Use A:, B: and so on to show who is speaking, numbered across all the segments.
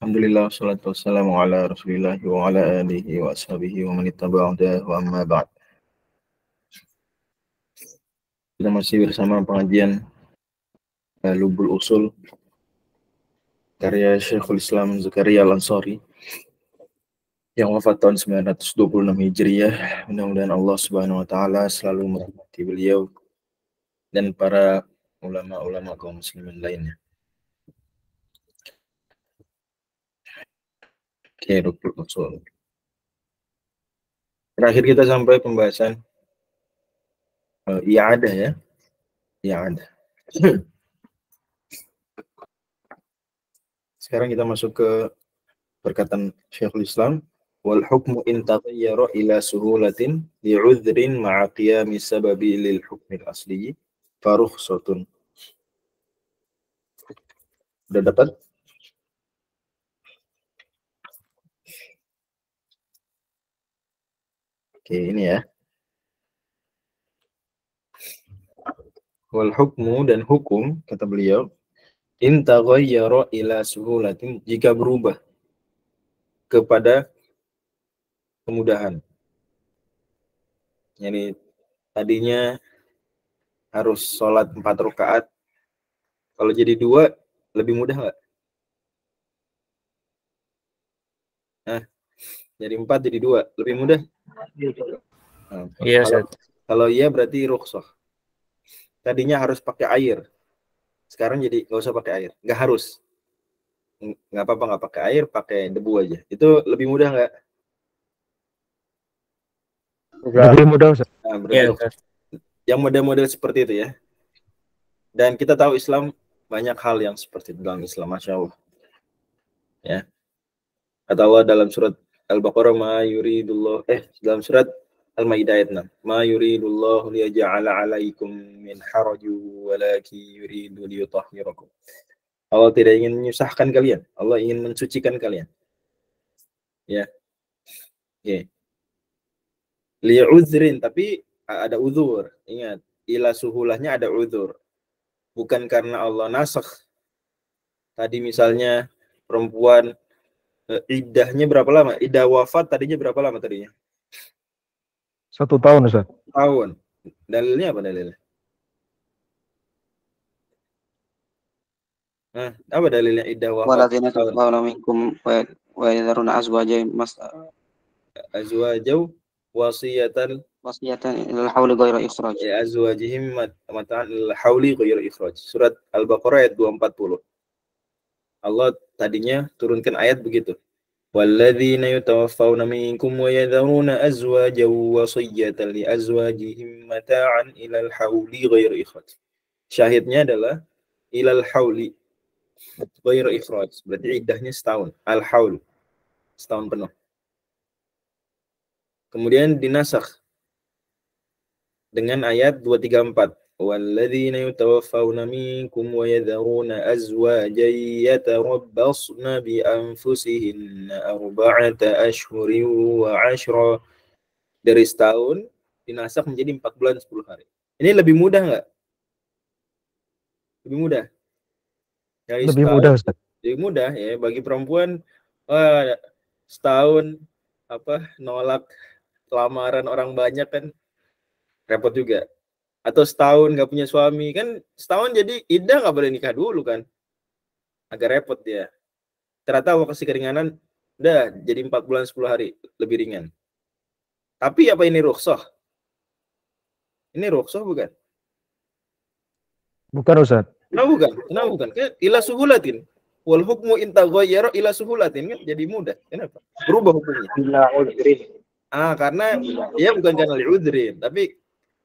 A: Alhamdulillah, wassalatu wassalamu ala rasulillah wa ala alihi wa ashabihi wa man ittaba'a hudahu wa amma ba'd. Kita masih bersama pengajian Lubul Usul karya Syekhul Islam Zakaria Al-Ansari yang wafat tahun 926 Hijriah. Mudah-mudahan Allah Subhanahu wa taala selalu merahmati beliau dan para ulama-ulama kaum muslimin lainnya. Oke, Lubul Usul. Terakhir kita sampai pembahasan i'adah ya. I'adah. Sekarang kita masuk ke perkataan Syekhul Islam, wal hukmu in taghayyara ila suhulatin li'udhrin ma'a qiyami sababi lil hukmil asli farukhsatun. Udah dapat? Oke, ini ya. Wal hukmu, dan hukum, kata beliau, in taghayyara ila suhulatin, jika berubah kepada kemudahan. Yani tadinya harus sholat 4 rakaat, kalau jadi 2 lebih mudah nggak? Nah, jadi 4 jadi 2 lebih mudah? Nah,
B: Iya,
A: kalau iya berarti rukhsah. Tadinya harus pakai air, sekarang jadi nggak usah pakai air, nggak harus, nggak apa-apa nggak pakai air, pakai debu aja. Itu lebih mudah nggak?
B: lebih mudah, Ustaz.
A: Nah, berarti yang model-model seperti itu ya. Dan kita tahu Islam banyak hal yang seperti itu dalam Islam, masya Allah. Ya, kata Allah dalam surat Al-Baqarah, dalam surat Al-Maidah ayat 6, ma yuridullahu liyaj'ala 'alaikum min haraju walaki yuridu liyutahhirakum. Allah tidak ingin menyusahkan kalian, Allah ingin mensucikan kalian. Ya. Oke. Li'udhrin, tapi ada uzur. Ingat, ila suhulahnya ada uzur. Bukan karena Allah nasakh. Tadi misalnya perempuan iddahnya berapa lama? Iddah wafat tadinya berapa lama tadinya?
B: 1 tahun, Ustaz.
A: Tahun. Dalilnya apa dalilnya? Nah, apa dalilnya iddah wafat?
C: Walladzina tawaffawna minkum wa yadharuna azwajan
A: wasiyatan
C: ilal hauli ghairu ikhraj.
A: Ya azwajihim mata'an ilal hauli ghairu ikhraj. Surat Al-Baqarah ayat 240. Allah tadinya turunkan ayat begitu. Walladzina yatawaffawna minkum wa yadharuna azwajan wasiyatan li azwajihim mata'an ilal hauli ghairu ikhraj. Syahidnya adalah ilal hauli ghairu ikhraj. Berarti iddahnya setahun. Al-haul, setahun penuh. Kemudian dinasakh dengan ayat 234. Walladzina yatawaffawna minkum wa yadharuna azwajan yatarabbasna bi anfusihinna arba'ata ashhurin wa 'ashra. Dari setahun dinasakh menjadi 4 bulan 10 hari. Ini lebih mudah nggak? Lebih mudah. Dari
B: Lebih
A: setahun,
B: mudah, Ustaz.
A: lebih mudah ya bagi perempuan. Setahun nolak lamaran orang banyak kan repot juga. Atau setahun nggak punya suami kan, setahun jadi iddah nggak boleh nikah dulu kan, agak repot dia. Ternyata Allah kasih keringanan, udah jadi 4 bulan 10 hari, lebih ringan. Tapi apa ini rukhsah? Ini rukhsah bukan?
B: Bukan, Ustaz.
A: Kenapa bukan? Ila suhulatin. Wal hukmu in taghayyara ila suhulatin, kan jadi mudah. Kenapa? Berubah hukumnya. Karena ya bukan karena li'udhrin, tapi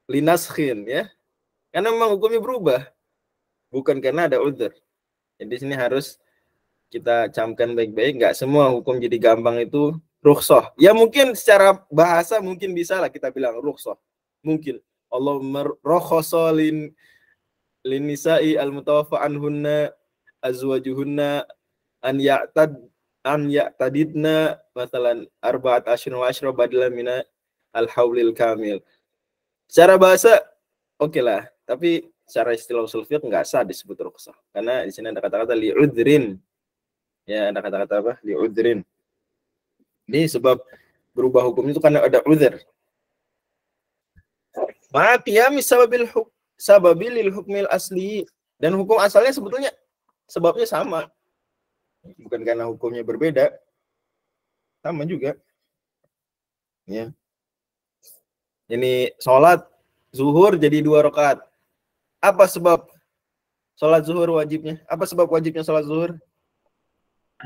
A: linaskhin ya. Karena memang hukumnya berubah. Bukan karena ada udhur. Jadi di sini harus kita camkan baik-baik, nggak semua hukum jadi gampang itu rukhsah. Ya mungkin secara bahasa mungkin bisa lah kita bilang rukhsah. Mungkin Allah merokhosa lin nisa'i al-mutawaffa anhunna azwajuhunna an ya'tadidna masalan arba'at ashrin wa ashra badalan mina al-haulil kamil. Secara bahasa oke lah, tapi secara istilah usul fiqh nggak sah disebut rukhsah. Karena di sini ada kata-kata li'udhrin. Ya, ada kata-kata apa? Li'udhrin. Ini sebab berubah hukum itu karena ada udhur. Ma'qiyami sababilil hukmil asli. Dan hukum asalnya sebetulnya sebabnya sama. Bukan karena hukumnya berbeda. Sama juga. Ya. Ini sholat zuhur jadi 2 rakaat. Apa sebab sholat zuhur wajibnya? Apa sebab wajibnya sholat zuhur?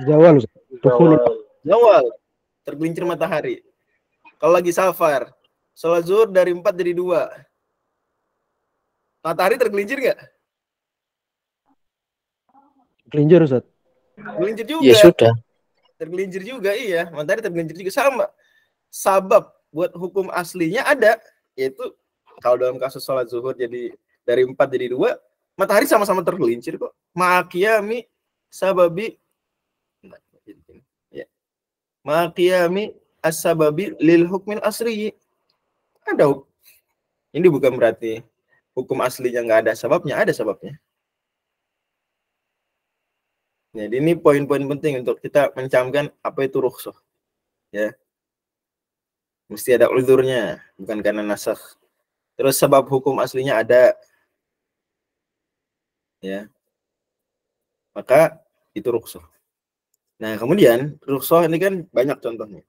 B: Zawal Ustaz.
A: Zawal. Tergelincir matahari. Kalau lagi safar, sholat zuhur dari 4 jadi 2. Matahari tergelincir nggak?
B: Kelinjar Ustaz.
A: Tergelincir juga.
C: Ya sudah.
A: Tergelincir juga, iya. Matahari tergelincir juga sama. Sabab buat hukum aslinya ada, yaitu kalau dalam kasus sholat zuhur jadi dari 4 jadi 2, matahari sama-sama tergelincir kok. Ma'qiyami sababi ya. Ma'qiyami as-sababi lil hukmil asri. Ada. Ini bukan berarti hukum aslinya nggak ada sebabnya, ada sebabnya. Jadi ini poin-poin penting untuk kita mencamkan apa itu rukhsah. Ya. Mesti ada uzurnya, bukan karena nasakh. Terus sebab hukum aslinya ada. Ya. Maka itu rukhsah. Nah, kemudian rukhsah ini kan banyak contohnya.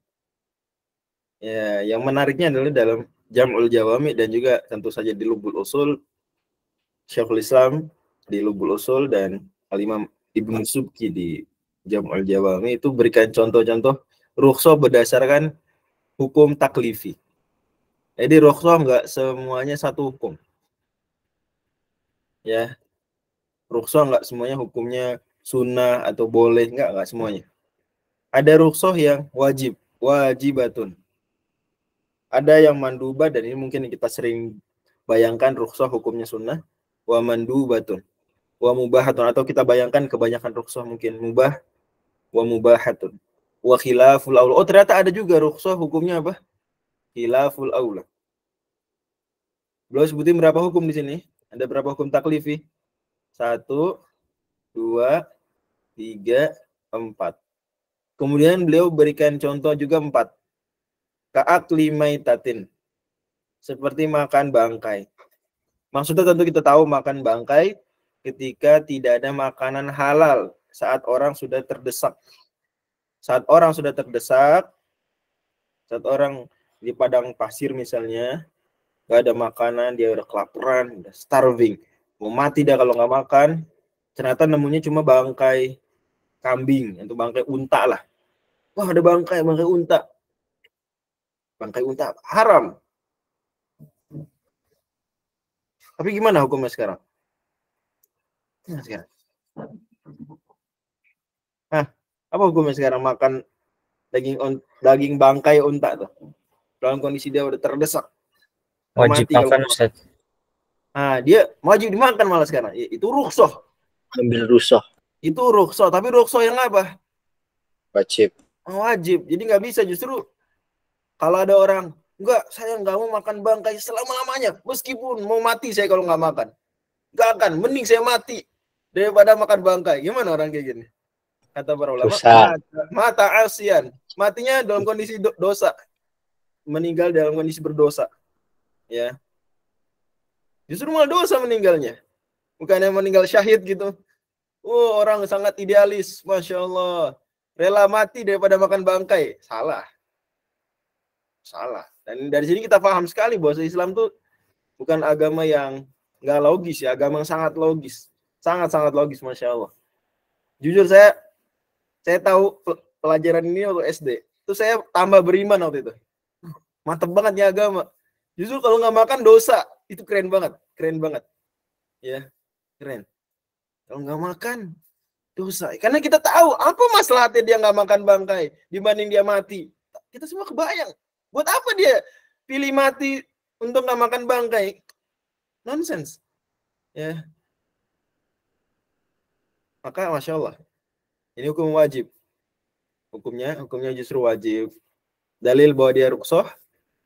A: Ya, yang menariknya adalah dalam Jam'ul Jawami dan juga tentu saja di Lubul Usul Syekhul Islam di Lubul Usul dan Al-Imam Ibnu Subki di Jam'ul Jawami itu berikan contoh-contoh rukhsah berdasarkan hukum taklifi. Jadi rukhsah enggak semuanya satu hukum. Ya. Rukhsah enggak semuanya hukumnya sunnah atau boleh, enggak semuanya. Ada rukhsah yang wajib, wajibatun. Ada yang mandubah dan ini mungkin kita sering bayangkan rukhsah hukumnya sunnah, wa mandubatun, wa mubahatun atau kita bayangkan kebanyakan rukhsah mungkin mubah, wa mubahatun, wa khilaful aula. Oh, ternyata ada juga rukhsah hukumnya apa? Khilaful aula. Beliau sebutin berapa hukum di sini? Ada berapa hukum taklifi? 1, 2, 3, 4. Kemudian beliau berikan contoh juga 4. Ka'akli maitatin. Seperti makan bangkai. Maksudnya tentu kita tahu makan bangkai ketika tidak ada makanan halal saat orang sudah terdesak. Saat orang sudah terdesak, saat orang di padang pasir misalnya, gak ada makanan, dia udah kelaparan, udah starving, mau mati dah kalau nggak makan. Ternyata nemunya cuma bangkai kambing atau bangkai unta lah. Wah, ada bangkai unta. Bangkai unta haram. Tapi gimana hukumnya sekarang? Apa hukumnya sekarang makan daging bangkai unta tuh? Dalam kondisi dia udah terdesak.
C: Wajib makan Ustaz.
A: Nah, dia wajib dimakan malah sekarang. Itu rukhsah.
C: Ambil rukhsah.
A: Itu rukhsah, tapi rukhsah yang apa?
C: Wajib.
A: Wajib. Jadi nggak bisa, justru kalau ada orang, enggak, saya nggak mau makan bangkai selama-lamanya. Meskipun mau mati saya kalau nggak makan. Nggak akan, mending saya mati daripada makan bangkai. Gimana orang kayak gini? Kata para ulama, mata asian. Matinya dalam kondisi dosa. Meninggal dalam kondisi berdosa. Ya. Justru malah dosa meninggalnya. Bukannya meninggal syahid gitu. Oh, orang sangat idealis. Masya Allah. Rela mati daripada makan bangkai. Salah. Salah. Dan dari sini kita paham sekali bahwa Islam tuh bukan agama yang nggak logis ya. Agama yang sangat logis. Sangat-sangat logis, Masya Allah. Jujur saya tahu pelajaran ini waktu SD. Terus saya tambah beriman waktu itu. Mantap banget ya agama. Justru kalau nggak makan dosa. Itu keren banget. Keren banget. Ya, keren. Kalau nggak makan, dosa. Karena kita tahu apa masalahnya dia nggak makan bangkai dibanding dia mati. Kita semua kebayang. Buat apa dia pilih mati untuk nggak makan bangkai? Nonsense. Ya. Maka Masya Allah. Ini hukum wajib. Hukumnya justru wajib. Dalil bahwa dia rukhsah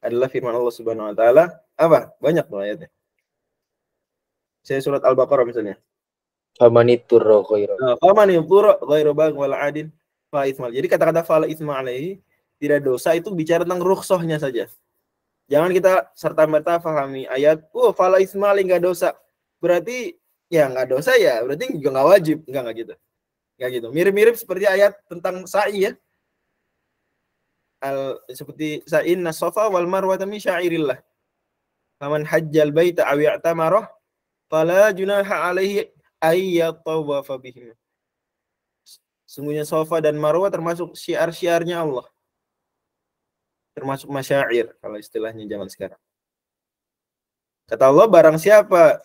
A: adalah firman Allah Subhanahu wa taala. Apa? Banyak tuh ayatnya. Saya surat Al-Baqarah misalnya.
D: Famanitur ghairu.
A: Faman yudhur ghairu baghin wala adin fa itsmal. Jadi kata-kata fala itsma alaihi, tidak dosa itu bicara tentang rukhsahnya saja. Jangan kita serta-merta pahami ayat, fala itsma alaihi enggak dosa. Berarti ya enggak dosa ya, berarti juga enggak wajib. Enggak gitu. Enggak gitu. Mirip-mirip seperti ayat tentang sa'i ya. Seperti sa'inna safa wal marwa min syairillah. Faman hajjal baita aw i'tamara fala junaha alaihi ay yatawafa bihim. Sungguhnya Safa dan Marwah termasuk syiar-syiarnya Allah. Termasuk masyair kalau istilahnya zaman sekarang. Kata Allah, barang siapa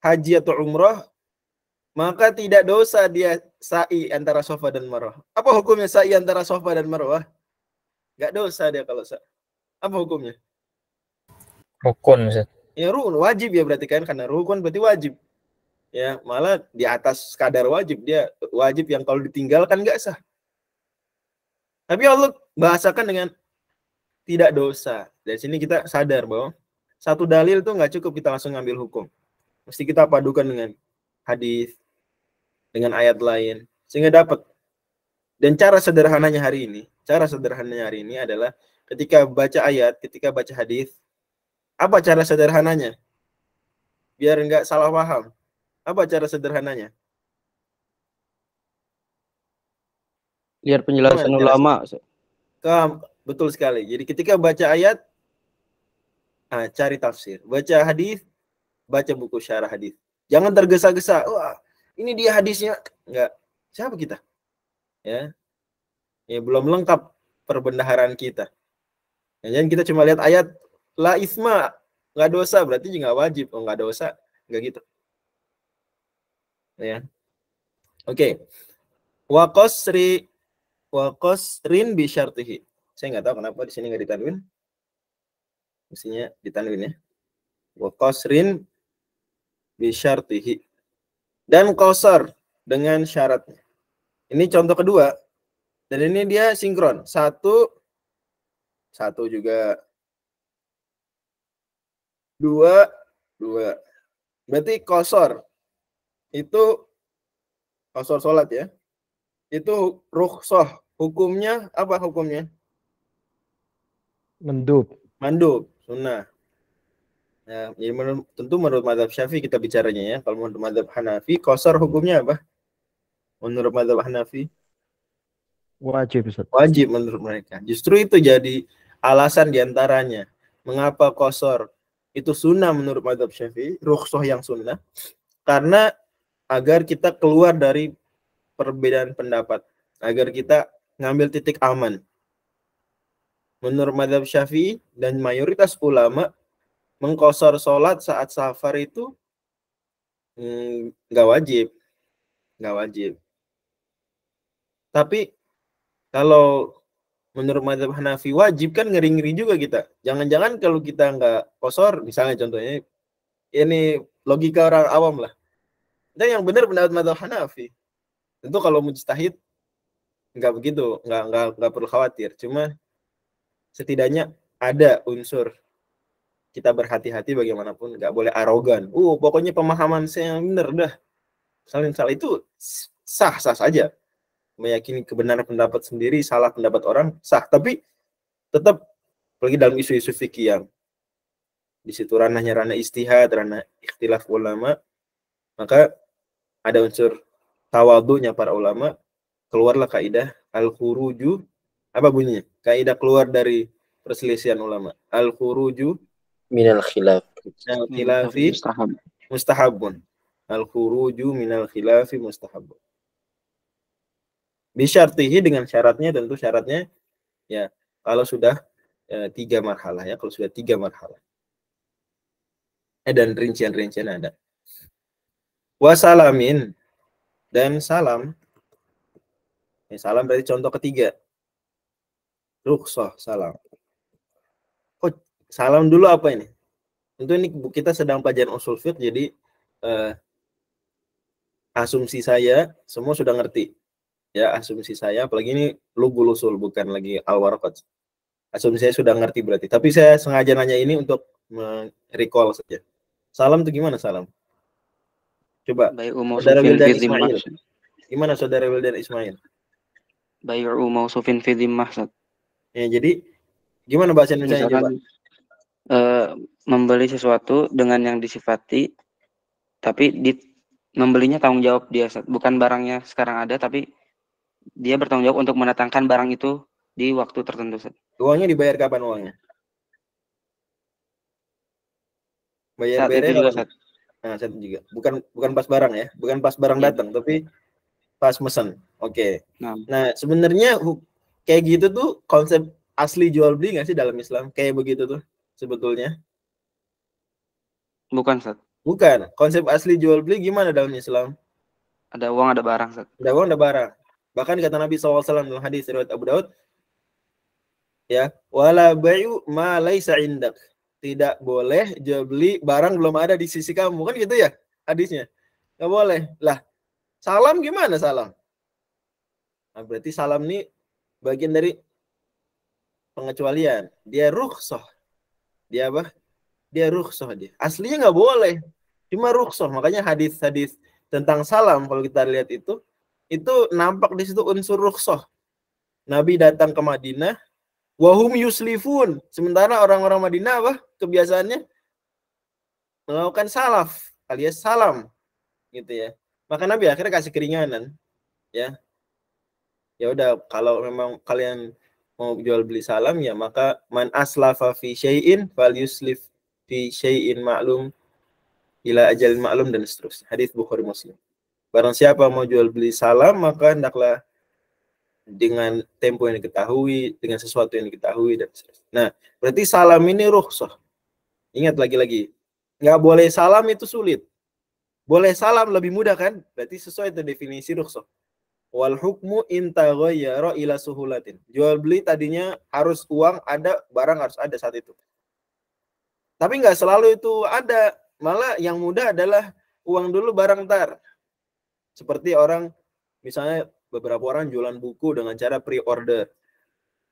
A: haji atau umrah, maka tidak dosa dia sa'i antara Safa dan Marwah. Apa hukumnya sa'i antara Safa dan Marwah? Enggak dosa dia kalau sa'i. Apa hukumnya?
D: Rukun, Ustaz.
A: Ya rukun, wajib ya berarti kan, karena rukun berarti wajib. Ya, malah di atas kadar wajib, dia wajib yang kalau ditinggalkan enggak sah. Tapi Allah bahasakan dengan tidak dosa. Dari sini kita sadar bahwa satu dalil tuh nggak cukup kita langsung ngambil hukum. Mesti kita padukan dengan hadis, dengan ayat lain, sehingga dapat. Dan cara sederhananya hari ini adalah ketika baca ayat, ketika baca hadis, apa cara sederhananya? Biar nggak salah paham. Apa cara sederhananya?
C: Lihat penjelasan ulama.
A: Betul sekali. Jadi ketika baca ayat, cari tafsir. Baca hadis, baca buku syarah hadis. Jangan tergesa-gesa. Wah, ini dia hadisnya. Enggak. Siapa kita? Ya, belum lengkap perbendaharaan kita. Jangan kita cuma lihat ayat la isma, nggak dosa, berarti juga nggak wajib. Oh, nggak dosa, nggak gitu. Ya. Oke. Wa qasrin bi syartihi. Saya nggak tahu kenapa di sini nggak ditanwin. Mestinya ditanwin ya. Wa qasrin bi syartihi. Dan qasar dengan syaratnya. Ini contoh kedua. Dan ini dia sinkron. Satu juga. Dua. Berarti qasar itu qasar salat ya. Itu rukhsah. Hukumnya apa hukumnya?
B: Mandub,
A: sunnah. Ya, jadi tentu menurut mazhab Syafi'i kita bicaranya ya. Kalau menurut mazhab Hanafi, qasar hukumnya apa? Menurut mazhab Hanafi
B: wajib, Ustaz.
A: wajib menurut mereka. Justru itu jadi alasan diantaranya mengapa qasar itu sunnah menurut mazhab Syafi'i, rukhsah yang sunnah, karena agar kita keluar dari perbedaan pendapat, agar kita ngambil titik aman. Menurut mazhab Syafi'i dan mayoritas ulama, mengqasar sholat saat safar itu nggak wajib. Tapi kalau menurut mazhab Hanafi wajib, kan ngeri-ngeri juga kita. Jangan-jangan kalau kita nggak qasar, misalnya contohnya, ini logika orang awam lah. Dan yang benar pendapat mazhab Hanafi. Tentu kalau mujtahid nggak begitu, nggak perlu khawatir. Cuma setidaknya ada unsur kita berhati-hati bagaimanapun, nggak boleh arogan. Pokoknya pemahaman saya yang benar dah. Salah itu sah saja. Meyakini kebenaran pendapat sendiri, salah pendapat orang sah. Tapi tetap pergi dalam isu-isu fikih yang di situ ranah istihad, ranah ikhtilaf ulama, maka ada unsur tawadhu'nya para ulama. Keluarlah kaidah al-khuruju, apa bunyinya? Kaidah keluar dari perselisihan ulama. Al-khuruju
D: Minal khilaf.
A: khilafi mustahabun. Al-khuruju minal khilafi mustahabun. Bisyartihi, dengan syaratnya, tentu syaratnya ya kalau sudah 3 marhalah ya, kalau sudah 3 marhalah. Dan rincian-rincian ada. Wasalamin, dan salam. Salam berarti contoh ketiga. Rukhsah salam. Salam dulu apa ini? Tentu ini kita sedang pelajaran usul fiqh, jadi asumsi saya semua sudah ngerti. Ya, asumsi saya, apalagi ini lugul usul, bukan lagi al-waraqat. Asumsi saya sudah ngerti berarti. Tapi saya sengaja nanya ini untuk recall saja. Salam itu gimana salam? Coba.
C: Bai'u
A: Saudara
C: mausufin
A: Wildan
C: fi dhimmah.
A: Ismail. Gimana saudara Wildan Ismail?
C: Bai'u mausufin fi dhimmah, Ustaz.
A: Ya, jadi gimana bahasa Indonesia coba?
C: Misalkan membeli sesuatu dengan yang disifati, tapi membelinya tanggung jawab dia, Ustaz. Bukan barangnya sekarang ada, tapi dia bertanggung jawab untuk mendatangkan barang itu di waktu tertentu, Ustaz.
A: Uangnya dibayar kapan uangnya?
C: Saat itu
A: Bayarnya
C: juga,
A: kapan?
C: Ustaz.
A: Nah, satu juga. Bukan pas barang ya, bukan pas barang
C: Iya.
A: datang, tapi pas mesen. Oke.
C: Nah,
A: Nah, sebenarnya kayak gitu tuh konsep asli jual beli nggak sih dalam Islam? Kayak begitu tuh sebetulnya?
C: bukan, Ustaz.
A: Bukan. Konsep asli jual beli gimana dalam Islam?
C: Ada uang, ada barang, Ustaz.
A: Ada uang, ada barang. Bahkan kata Nabi SAW dalam hadis riwayat Abu Daud, ya, wala bai'u ma laisa indak. Tidak boleh jual beli barang belum ada di sisi kamu, kan gitu ya hadisnya. Nggak boleh. Lah, salam gimana salam? Nah, berarti salam ini bagian dari pengecualian. Dia rukhsah. Dia apa? Dia rukhsah dia. Aslinya nggak boleh. Cuma rukhsah. Makanya hadis-hadis tentang salam kalau kita lihat itu nampak di situ unsur rukhsah. Nabi datang ke Madinah, wahum yuslifun. Sementara orang-orang Madinah apa? Kebiasaannya melakukan salaf alias salam gitu ya. Maka Nabi akhirnya kasih keringanan, ya. Ya udah, kalau memang kalian mau jual beli salam ya maka man aslafa fi syai'in fal yuslif fi syai'in ma'lum ila ajalin ma'lum dan seterusnya. Hadis Bukhari Muslim. Barang siapa mau jual beli salam maka hendaklah dengan tempo yang diketahui, dengan sesuatu yang diketahui dan seterusnya. Nah, berarti salam ini rukhsah. Ingat lagi-lagi, nggak boleh salam itu sulit. Boleh salam lebih mudah kan? Berarti sesuai dengan definisi rukhsah. Wal hukmu in taghayyara ila suhulatin. Jual beli tadinya harus uang ada, barang harus ada saat itu. Tapi nggak selalu itu ada. Malah yang mudah adalah uang dulu barang ntar. Seperti orang, misalnya beberapa orang jualan buku dengan cara pre-order.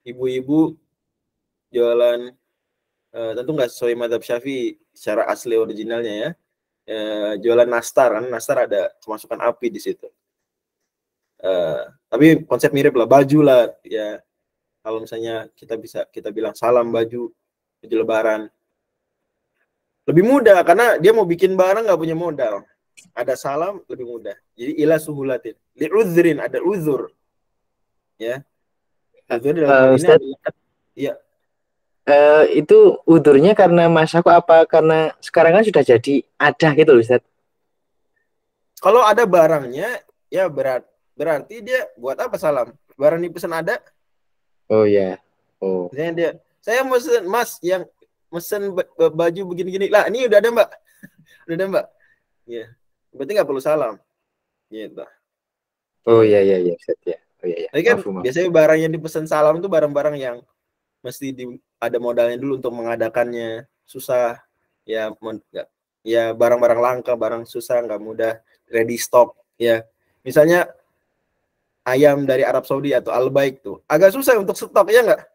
A: Ibu-ibu jualan, tentu nggak sesuai mazhab Syafi'i secara asli originalnya ya. Jualan nastar, kan nastar ada kemasukan api di situ. Tapi konsep mirip lah, baju lah ya. Kalau misalnya kita bilang salam baju lebaran, lebih mudah karena dia mau bikin barang nggak punya modal. Ada salam lebih mudah. Jadi ila suhulatin. Li'udhrin, ada uzur. Ya. Uzur dalam hal ini
D: Ustaz,
A: iya.
D: Itu udurnya karena masaku apa karena sekarang kan sudah jadi ada gitu loh, Ustaz.
A: Kalau ada barangnya ya berarti dia buat apa salam? Barang dipesan ada.
D: Oh ya. Oh.
A: Misalnya dia, saya mesen Mas yang mesen baju begini-gini. Lah, ini udah ada, Mbak. Udah ada, Mbak. Ya. Berarti nggak perlu salam. Gitu.
D: Oh iya Ustaz ya. Oh iya.
A: Tapi kan
D: Maaf.
A: biasanya barang yang dipesan salam itu barang-barang yang mesti ada modalnya dulu untuk mengadakannya, susah. Ya, ya barang-barang langka, barang susah, nggak mudah ready stock. Ya, misalnya ayam dari Arab Saudi atau Albaik tuh agak susah untuk stok ya nggak?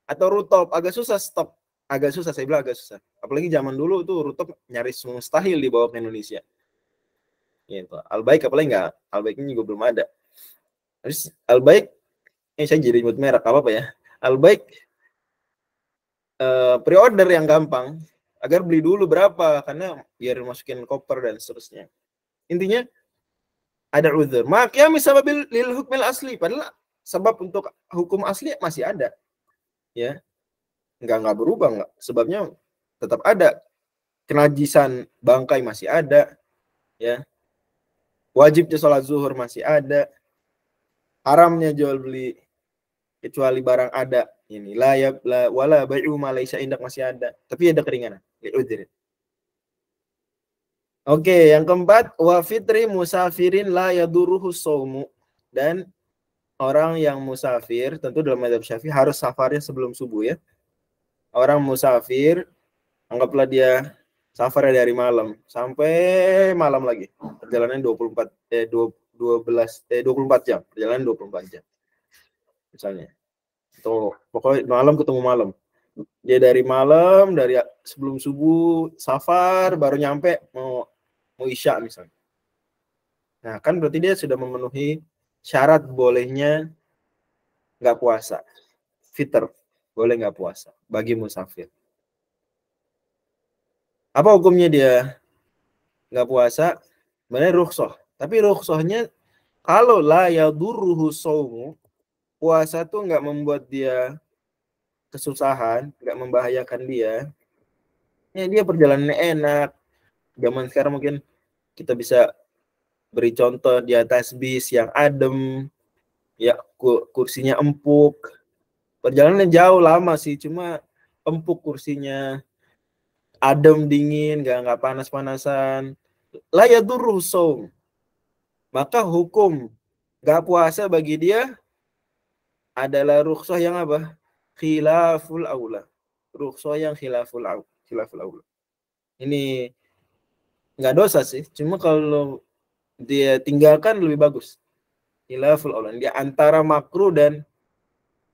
A: Atau Rutop agak susah stok, agak susah, saya bilang agak susah. Apalagi zaman dulu tuh Rutop nyaris mustahil dibawa ke Indonesia. Gitu. Albaik apalagi nggak, Albaik ini juga belum ada. Terus Albaik, saya jadi nyebut merek apa ya? Albaik pre-order yang gampang agar beli dulu berapa karena biar masukin koper dan seterusnya. Intinya ada uzur. Maka misalnya lil hukmil asli, padahal sebab untuk hukum asli masih ada. Ya. Enggak berubah enggak. Sebabnya tetap ada. Kenajisan bangkai masih ada. Ya. Wajibnya sholat zuhur masih ada. Haramnya jual beli kecuali barang ada. Ini wala bai'u ma laisa indak masih ada. Tapi ada keringanan. Oke, yang keempat, wa fitri musafirin la yaduruhu shaumu. Dan orang yang musafir, tentu dalam mazhab Syafi'i harus safarnya sebelum subuh ya. Orang musafir, anggaplah dia safarnya dari malam sampai malam lagi. Perjalanan 24 jam, perjalanan 24 jam. Misalnya. Atau pokoknya malam ketemu malam. Dia dari malam, dari sebelum subuh safar baru nyampe mau isya misalnya. Nah, kan berarti dia sudah memenuhi syarat bolehnya nggak puasa. Fitr, boleh nggak puasa bagi musafir. Apa hukumnya dia nggak puasa? Sebenarnya rukhsah. Tapi rukhsahnya kalau la yadurruhu shaumu, puasa tuh nggak membuat dia kesusahan, nggak membahayakan dia. Ya, dia perjalanannya enak. Zaman sekarang mungkin kita bisa beri contoh di atas bis yang adem, ya kursinya empuk. Perjalanannya jauh lama sih, cuma empuk kursinya, adem dingin, nggak panas-panasan. La yadurruhu shaum. Maka hukum nggak puasa bagi dia adalah rukhsah yang apa? Khilaful aula. Rukhsah yang khilaful aula. Ini nggak dosa sih, cuma kalau dia tinggalkan lebih bagus. Khilaful aula. Dia antara makruh dan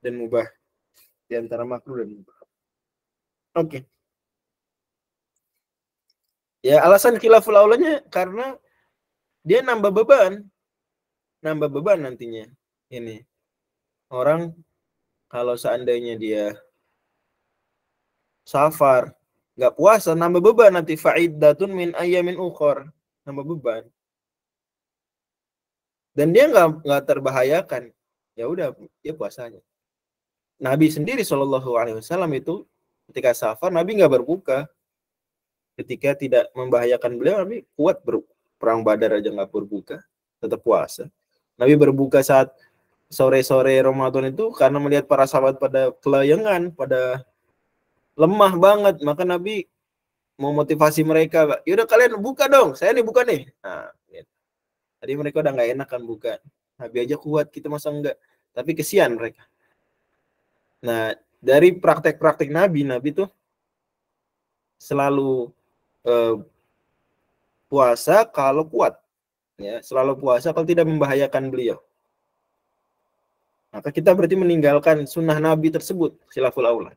A: mubah. Di antara makruh dan mubah. Oke. Ya, alasan khilaful aulanya karena dia nambah beban. Nambah beban nantinya. Ini. Orang kalau seandainya dia safar, nggak puasa, nambah beban nanti. Fa'iddatun min ayyamin ukhor. Nambah beban. Dan dia nggak terbahayakan. Ya udah, dia puasanya. Nabi sendiri SAW itu ketika safar, Nabi nggak berbuka. Ketika tidak membahayakan beliau, Nabi kuat perang Badar aja nggak berbuka, tetap puasa. Nabi berbuka saat sore-sore Ramadan itu karena melihat para sahabat pada kelayangan, pada lemah banget, maka Nabi mau motivasi mereka. Yaudah kalian buka dong, saya nih buka nih. Nah, gitu. Tadi mereka udah nggak enak kan buka. Nabi aja kuat, kita masa enggak. Tapi kesian mereka. Nah, dari praktek-praktek Nabi tuh selalu puasa kalau kuat, ya, selalu puasa kalau tidak membahayakan beliau. Maka kita berarti meninggalkan sunnah Nabi tersebut, khilaful aula.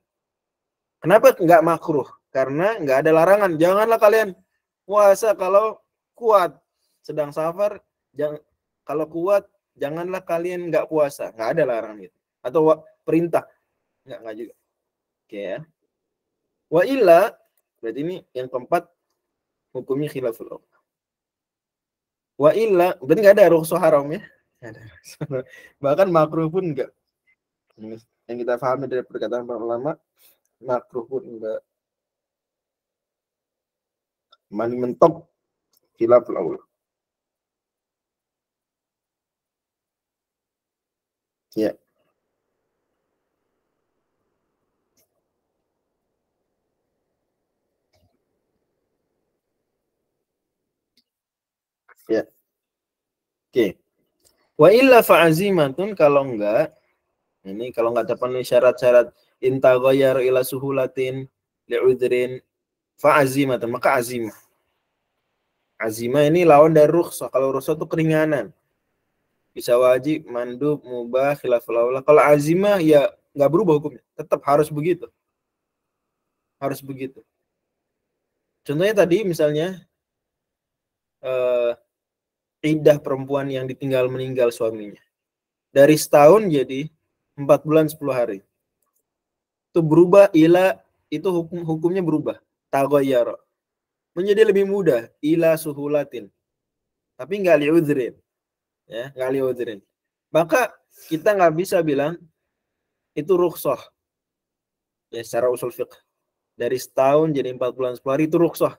A: Kenapa nggak makruh? Karena nggak ada larangan. Janganlah kalian puasa kalau kuat, sedang safar, kalau kuat janganlah kalian nggak puasa. Nggak ada larangan itu. Atau perintah, nggak juga. Oke ya. Wa illa, berarti ini yang keempat hukumnya khilaful aula. Wa illa, berarti nggak ada rukhsah haram ya. Bahkan makruh pun enggak. Yang kita pahami dari perkataan para ulama, makruh pun enggak. Mani mentok khilaful aula. Ya. Ya. Oke. Wa illa fa'azimatun, kalau enggak, ini kalau enggak terpenuhi syarat-syarat intaghayyar ila suhulatin li'udhrin fa'azimatun, maka azimah. Azimah ini lawan dari rukhsah. Kalau rukhsah itu keringanan. Bisa wajib, mandub, mubah, khilaful aula. Kalau azimah ya enggak berubah hukumnya. Tetap harus begitu. Harus begitu. Contohnya tadi misalnya iddah perempuan yang ditinggal meninggal suaminya. Dari setahun jadi 4 bulan 10 hari. Itu berubah ila, itu hukumnya berubah. Taghayyara. Menjadi lebih mudah ila suhulatin. Tapi enggak li'udhrin. Ya, enggak li'udhrin. Maka kita enggak bisa bilang itu rukhsah. Ya, secara usul fiqh. Dari setahun jadi 4 bulan 10 hari itu rukhsah.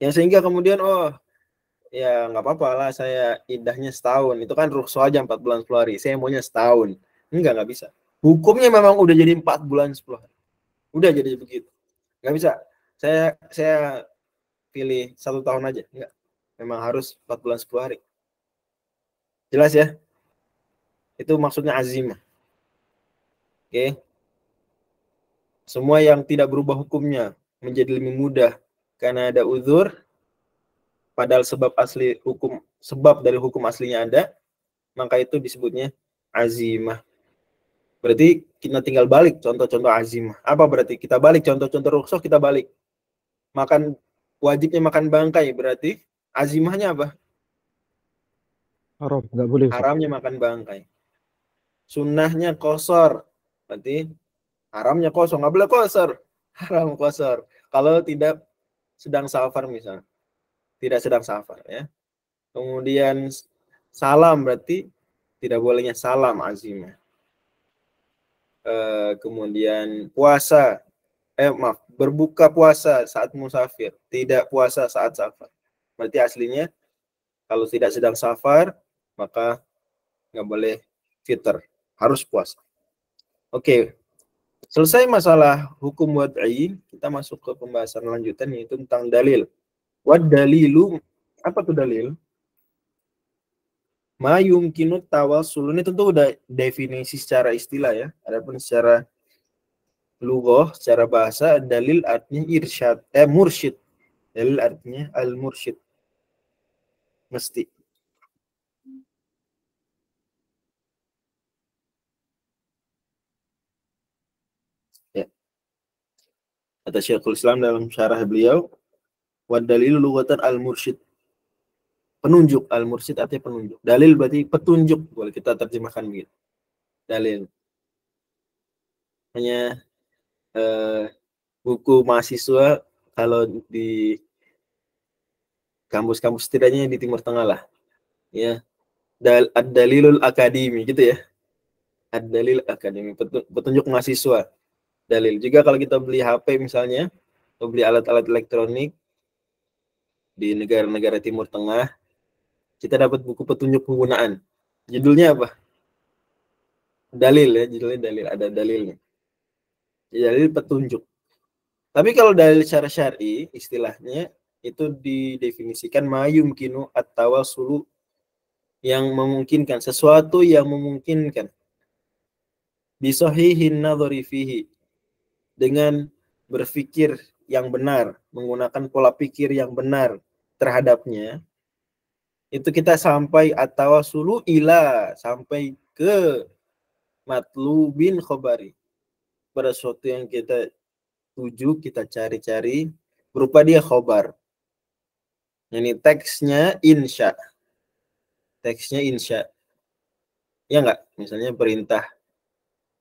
A: Yang sehingga kemudian ya nggak apa-apa lah saya iddahnya setahun. Itu kan rukhsah aja 4 bulan 10 hari. Saya maunya setahun. Enggak bisa. Hukumnya memang udah jadi 4 bulan 10 hari. Udah jadi begitu. Nggak bisa. Saya pilih 1 tahun aja. Enggak. Memang harus 4 bulan 10 hari. Jelas ya? Itu maksudnya azimah. Oke. Semua yang tidak berubah hukumnya menjadi lebih mudah karena ada uzur, padahal sebab dari hukum aslinya ada, maka itu disebutnya azimah. Berarti kita tinggal balik contoh-contoh azimah. Apa berarti? Kita balik contoh-contoh rukhsah, kita balik. Wajibnya makan bangkai, berarti azimahnya apa?
B: Haram, nggak boleh. Ustaz.
A: Haramnya makan bangkai. Sunnahnya kosor. Berarti haramnya kosong. Nggak boleh kosor. Haram kosor. Kalau tidak sedang safar misalnya. Tidak sedang safar ya. Kemudian salam berarti tidak bolehnya salam azimnya. Kemudian puasa. Maaf, berbuka puasa saat musafir. Tidak puasa saat safar. Berarti aslinya kalau tidak sedang safar, maka nggak boleh fitr. Harus puasa. Oke. Selesai masalah hukum wad'i, kita masuk ke pembahasan lanjutan yaitu tentang dalil. Wad dalilu, apa tuh dalil? Ma yumkinu tawassul, ini tentu udah definisi secara istilah ya. Adapun secara lughah, secara bahasa, dalil artinya irsyad, mursyid. Dalil artinya al-mursyid. Mesti. Ya. Kata Syekhul Islam dalam syarah beliau, wad dalilu lughatan al-mursyid. Penunjuk, al-mursyid artinya penunjuk. Dalil berarti petunjuk, boleh kita terjemahkan begitu. Dalil. Hanya buku mahasiswa kalau di kampus-kampus setidaknya di Timur Tengah lah. Ya. Ad-dalilul akademi gitu ya. Ad-dalil akademi, petunjuk mahasiswa. Dalil. Juga kalau kita beli HP misalnya, atau beli alat-alat elektronik di negara-negara Timur Tengah, kita dapat buku petunjuk penggunaan. Judulnya apa? Dalil ya, judulnya dalil, ada dalilnya. Dalil petunjuk. Tapi kalau dalil secara syar'i, istilahnya itu didefinisikan mayumkinu at-tawassulu, yang memungkinkan, sesuatu yang memungkinkan. Bisahihin nadhari fihi, dengan berpikir yang benar, menggunakan pola pikir yang benar terhadapnya, itu kita sampai at-tawassulu ila, sampai ke matlubin khobari, pada sesuatu yang kita tuju, kita cari-cari, berupa dia khobar. Ini teksnya insya. Teksnya insya. Ya enggak? Misalnya perintah,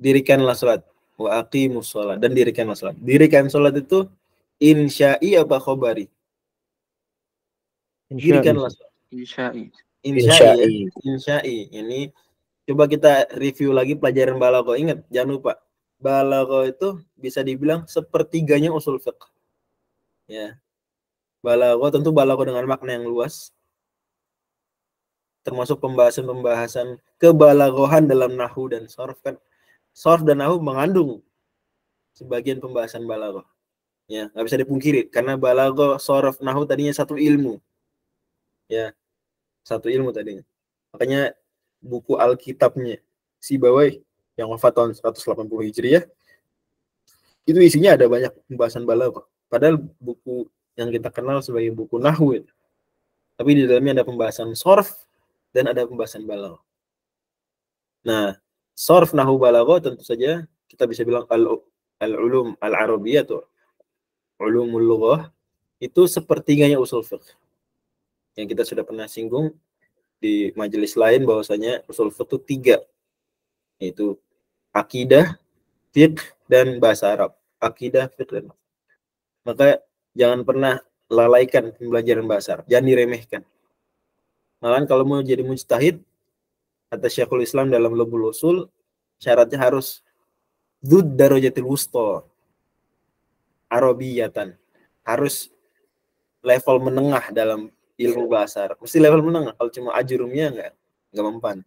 A: dirikanlah sholat. Wa aqimus sholat. Dan dirikanlah sholat. Dirikan sholat itu insya'i apa khobari? Dirikanlah sholat.
C: Insya'i.
A: Insya'i ya. Insya'i. Ini coba kita review lagi pelajaran balaghah. Ingat, jangan lupa. Balaghah itu bisa dibilang sepertiganya usul fiqh. Ya. Balaghah tentu balaghah dengan makna yang luas. Termasuk pembahasan-pembahasan kebalaghahan dalam nahwu dan sharf kan. Sharf dan nahwu mengandung sebagian pembahasan balaghah. Ya, nggak bisa dipungkiri karena balaghah, sharf, nahwu tadinya satu ilmu. Ya. Satu ilmu tadinya. Makanya buku Alkitabnya Sibawayh yang wafat tahun 180 Hijriah itu isinya ada banyak pembahasan balaghah. Padahal buku yang kita kenal sebagai buku nahwu itu. Tapi di dalamnya ada pembahasan sharf dan ada pembahasan balaghah. Nah, sharf, nahwu, balaghah tentu saja kita bisa bilang al-ulum al-arabiyyah atau ulumul lughah itu sepertiganya usul fiqh. Yang kita sudah pernah singgung di majelis lain bahwasanya usul fiqh itu 3, yaitu akidah, fiqh, dan bahasa Arab. Akidah, fiqh, dan maka jangan pernah lalaikan pembelajaran bahasa Arab, jangan diremehkan. Malahan kalau mau jadi mujtahid, kata Syekhul Islam dalam Lubul Usul, syaratnya harus dzud darajatil wusta, arabiyatan, harus level menengah dalam ilmu bahasa Arab. Mesti level menengah. Kalau cuma ajurumnya enggak mempan.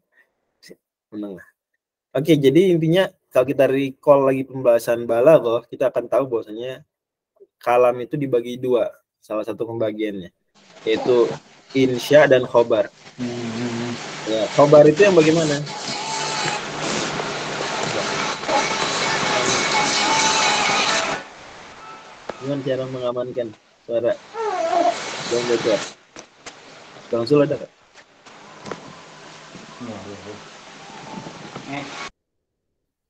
A: Menengah. Oke, jadi intinya kalau kita recall lagi pembahasan balaghah, kita akan tahu bahwasanya kalam itu dibagi 2, salah satu pembagiannya, yaitu insya dan khobar. Ya, khobar itu yang bagaimana? Gimana cara mengamankan suara? Jangan bocor. Bang Sul ada nggak?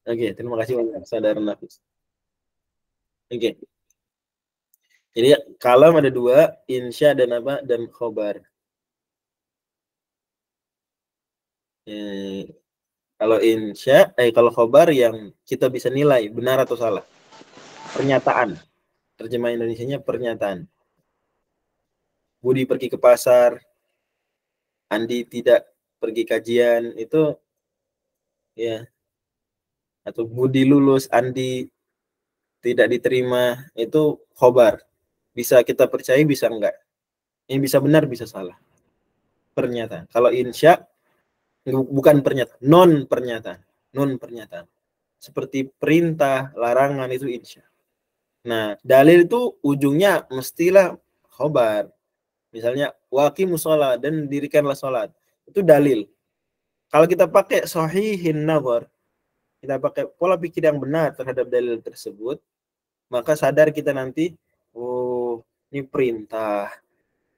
A: Oke, terima kasih banyak saudara Nafis. Oke. Jadi kalam ada 2, insya dan apa? Dan khobar. Kalau insya, kalau khobar yang kita bisa nilai benar atau salah. Pernyataan. Terjemah Indonesianya pernyataan. Budi pergi ke pasar, Andi tidak pergi kajian, itu ya. Atau Budi lulus, Andi tidak diterima, itu khobar. Bisa kita percaya, bisa enggak. Ini bisa benar, bisa salah. Pernyataan. Kalau insya, bukan pernyataan, non pernyataan. Seperti perintah, larangan, itu insya. Nah, dalil itu ujungnya mestilah khobar. Misalnya, waqimus sholat, dan dirikanlah sholat. Itu dalil. Kalau kita pakai sahihin nazar, kita pakai pola pikir yang benar terhadap dalil tersebut, maka sadar kita nanti, oh, ini perintah.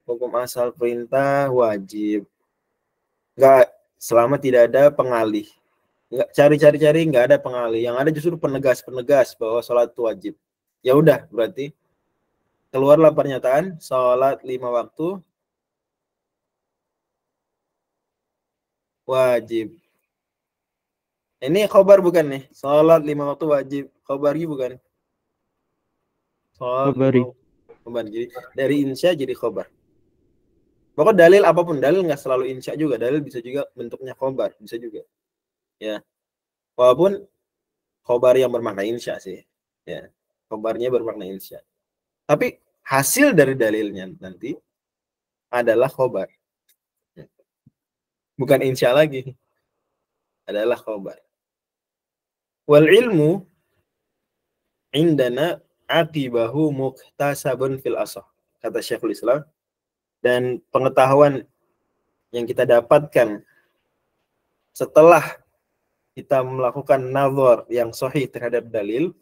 A: Hukum asal perintah wajib. Enggak, selama tidak ada pengalih. Enggak cari-cari enggak ada pengalih. Yang ada justru penegas bahwa sholat itu wajib. Ya udah, berarti keluarlah pernyataan sholat 5 waktu wajib. Ini khobar bukan nih? Sholat 5 waktu wajib. Khobari bukan? Sholat
B: Khobari.
A: Khobar. Jadi dari insya jadi khobar. Pokoknya dalil apapun, dalil nggak selalu insya juga. Dalil bisa juga bentuknya khobar, bisa juga. Ya, walaupun khobar yang bermakna insya sih. Ya, khobarnya bermakna insya. Tapi hasil dari dalilnya nanti adalah khobar. Bukan insya lagi. Adalah khobar. Wal ilmu indana aqibahu muktasabun fil asah. Kata Syekhul Islam. Dan pengetahuan yang kita dapatkan setelah kita melakukan nazar yang sahih terhadap dalil,